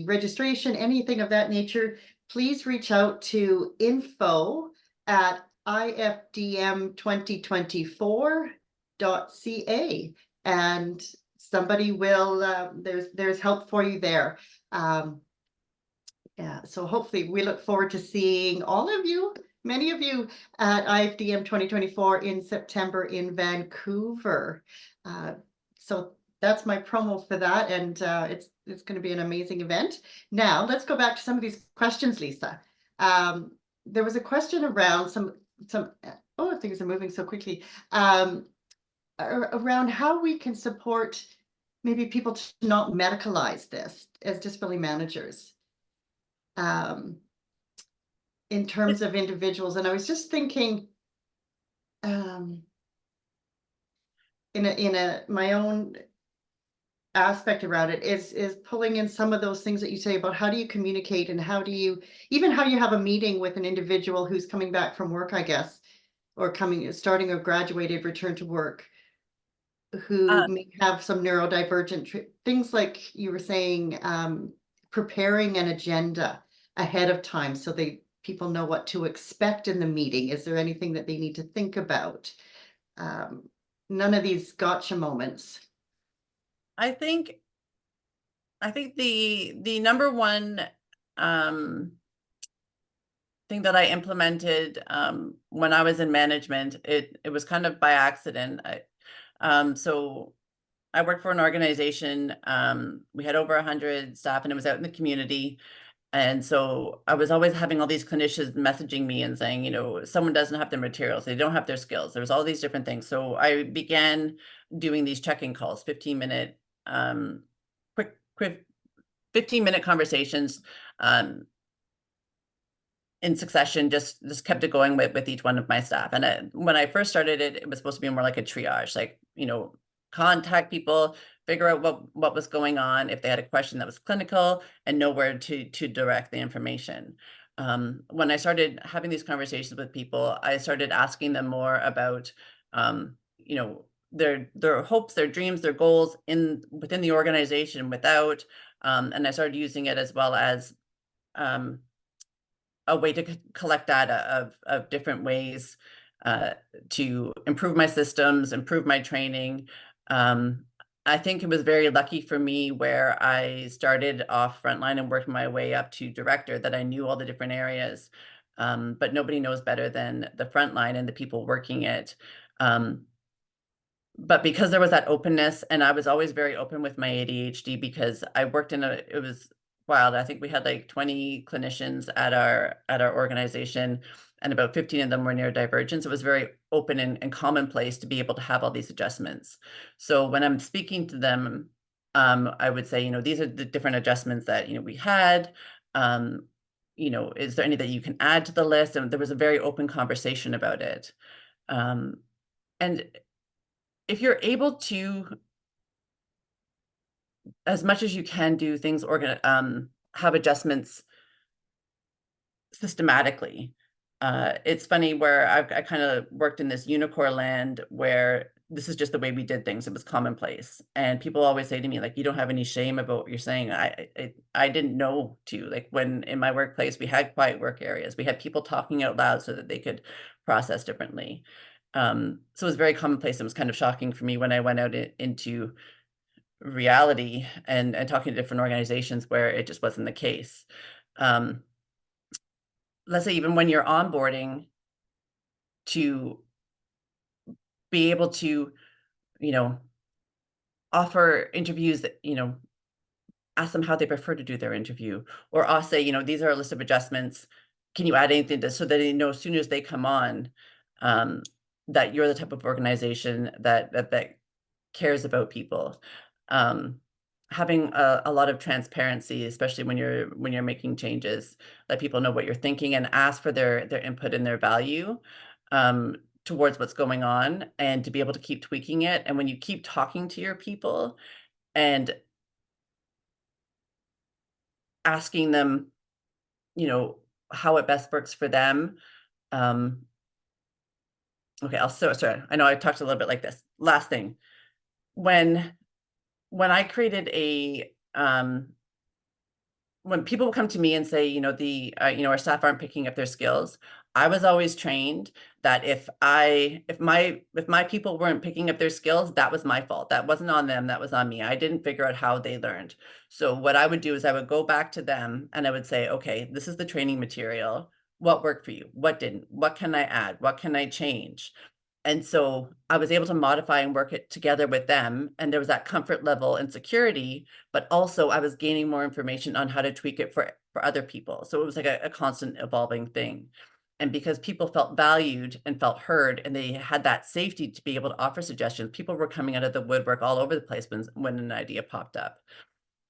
registration, anything of that nature, please reach out to info@ifdm2024.ca, and somebody will, there's help for you there. Yeah, so hopefully we look forward to seeing all of you, many of you, at IFDM 2024 in September in Vancouver. So that's my promo for that, and it's going to be an amazing event. Now let's go back to some of these questions, Lisa. There was a question around some oh, things are moving so quickly, around how we can support maybe people to not medicalize this as disability managers. In terms of individuals, and I was just thinking, in my own aspect around it is pulling in some of those things that you say about how do you communicate, and how do you have a meeting with an individual who's coming back from work, I guess, or starting or graduated, return to work, who may have some neurodivergent things, like you were saying, preparing an agenda ahead of time so people know what to expect in the meeting. Is there anything that they need to think about? None of these gotcha moments. I think the number one thing that I implemented when I was in management, it was kind of by accident. So I worked for an organization. We had over 100 staff, and it was out in the community. And so I was always having all these clinicians messaging me and saying, someone doesn't have their materials, they don't have their skills. There was all these different things. So I began doing these check-in calls, 15-minute, quick 15-minute conversations in succession, just kept it going with each one of my staff. And when I first started it, it was supposed to be more like a triage, like, contact people, figure out what was going on, if they had a question that was clinical, and know where to direct the information. When I started having these conversations with people, I started asking them more about, their hopes, their dreams, their goals within the organization, and I started using it as well as a way to collect data of different ways to improve my systems, improve my training. I think it was very lucky for me where I started off frontline and worked my way up to director, that I knew all the different areas. But nobody knows better than the frontline and the people working it. but because there was that openness, and I was always very open with my ADHD because I worked in it was wild. I think we had like 20 clinicians at our organization, and about 15 of them were neurodivergent. So it was very open and commonplace to be able to have all these adjustments. So when I'm speaking to them, I would say, these are the different adjustments that, we had. Is there any that you can add to the list? And there was a very open conversation about it. And if you're able to, as much as you can, do things have adjustments systematically. It's funny where I kind of worked in this unicorn land where this is just the way we did things. It was commonplace, and people always say to me, like, "You don't have any shame about what you're saying." I didn't know to, like, when in my workplace we had quiet work areas, we had people talking out loud so that they could process differently. So it was very commonplace. It was kind of shocking for me when I went out into reality and talking to different organizations where it just wasn't the case. Um, let's say even when you're onboarding, to be able to, you know, offer interviews that, ask them how they prefer to do their interview, or I'll say, these are a list of adjustments. Can you add anything to, so that they know as soon as they come on, um, that you're the type of organization that cares about people. Um, having a lot of transparency, especially when you're making changes, let people know what you're thinking and ask for their input and their value towards what's going on, and to be able to keep tweaking it. And when you keep talking to your people and asking them, how it best works for them. Um, okay, sorry. I know I talked a little bit like this. Last thing, when I created when people come to me and say, our staff aren't picking up their skills, I was always trained that if my people weren't picking up their skills, that was my fault. That wasn't on them. That was on me. I didn't figure out how they learned. So what I would do is I would go back to them and I would say, okay, this is the training material. What worked for you? What didn't? What can I add? What can I change? And so I was able to modify and work it together with them. And there was that comfort level and security, but also I was gaining more information on how to tweak it for other people. So it was like a constant evolving thing. And because people felt valued and felt heard, and they had that safety to be able to offer suggestions, people were coming out of the woodwork all over the place when an idea popped up.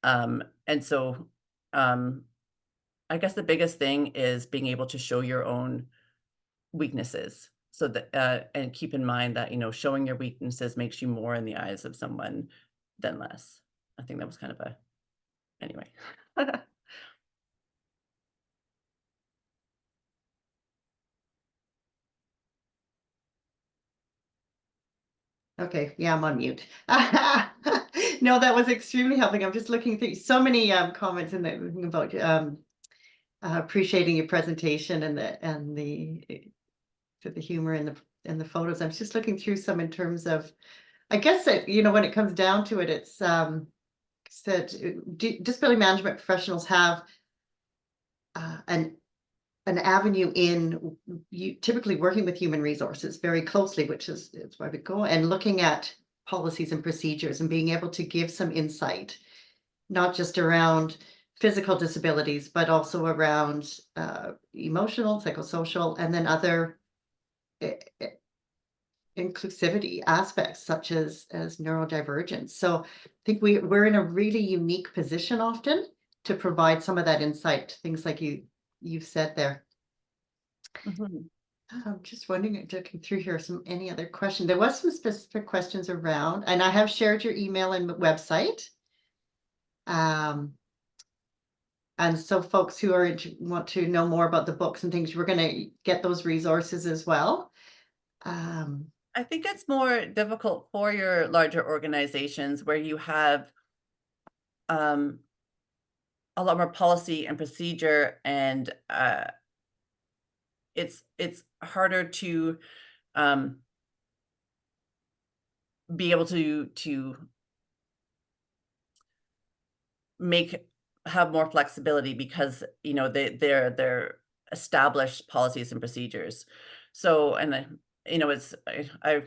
And so I guess the biggest thing is being able to show your own weaknesses, so that and keep in mind that, showing your weaknesses makes you more in the eyes of someone than less. I think that was kind of anyway. Okay, yeah, I'm on mute. No, that was extremely helping. I'm just looking through so many comments in there about appreciating your presentation and the humor and the photos. I'm just looking through some in terms of, I guess that, when it comes down to it, it's that disability management professionals have an avenue in typically working with human resources very closely, which is why we go, and looking at policies and procedures and being able to give some insight, not just around physical disabilities, but also around emotional, psychosocial, and then other inclusivity aspects such as neurodivergence. So I think we're in a really unique position often to provide some of that insight, things like you've said there. Mhm. I'm just wondering, looking through here, any other question. There was some specific questions around, and I have shared your email and website. And so folks who want to know more about the books and things, we're going to get those resources as well. I think it's more difficult for your larger organizations where you have a lot more policy and procedure, and it's harder to um, be able to have more flexibility because they're established policies and procedures. So, and it's I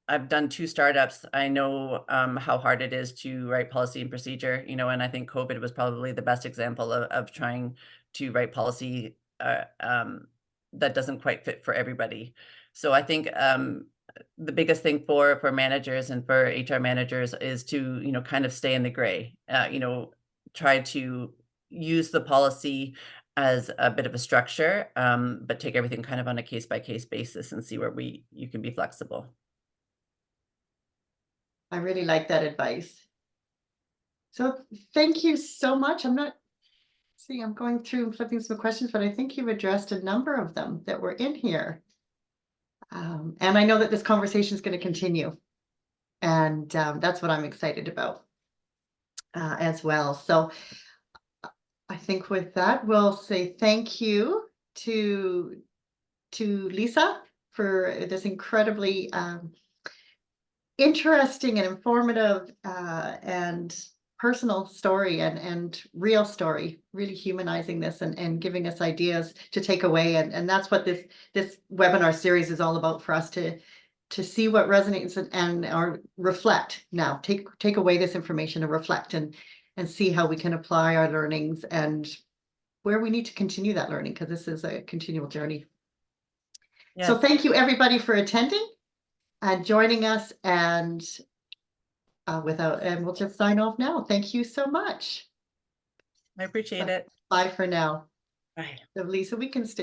I've done 2 startups. I know how hard it is to write policy and procedure, you know, and I think COVID was probably the best example of trying to write policy that doesn't quite fit for everybody. So I think the biggest thing for managers and for HR managers is to, you know, kind of stay in the gray, you know, try to use the policy as a bit of a structure, but take everything kind of on a case by case basis and see where you can be flexible. I really like that advice. So thank you so much. I'm not seeing, I'm going through flipping some questions, but I think you've addressed a number of them that were in here. And I know that this conversation is going to continue. And that's what I'm excited about as well. So I think with that, we'll say thank you to Lisa for this incredibly interesting and informative and personal story and real story, really humanizing this and giving us ideas to take away. And that's what this webinar series is all about for us to see what resonates and or reflect now, take away this information and reflect and see how we can apply our learnings and where we need to continue that learning, because this is a continual journey. Yeah. So thank you everybody for attending and joining us, and we'll just sign off now. Thank you so much. I appreciate it. Bye for now. Bye. So Lisa, we can stay.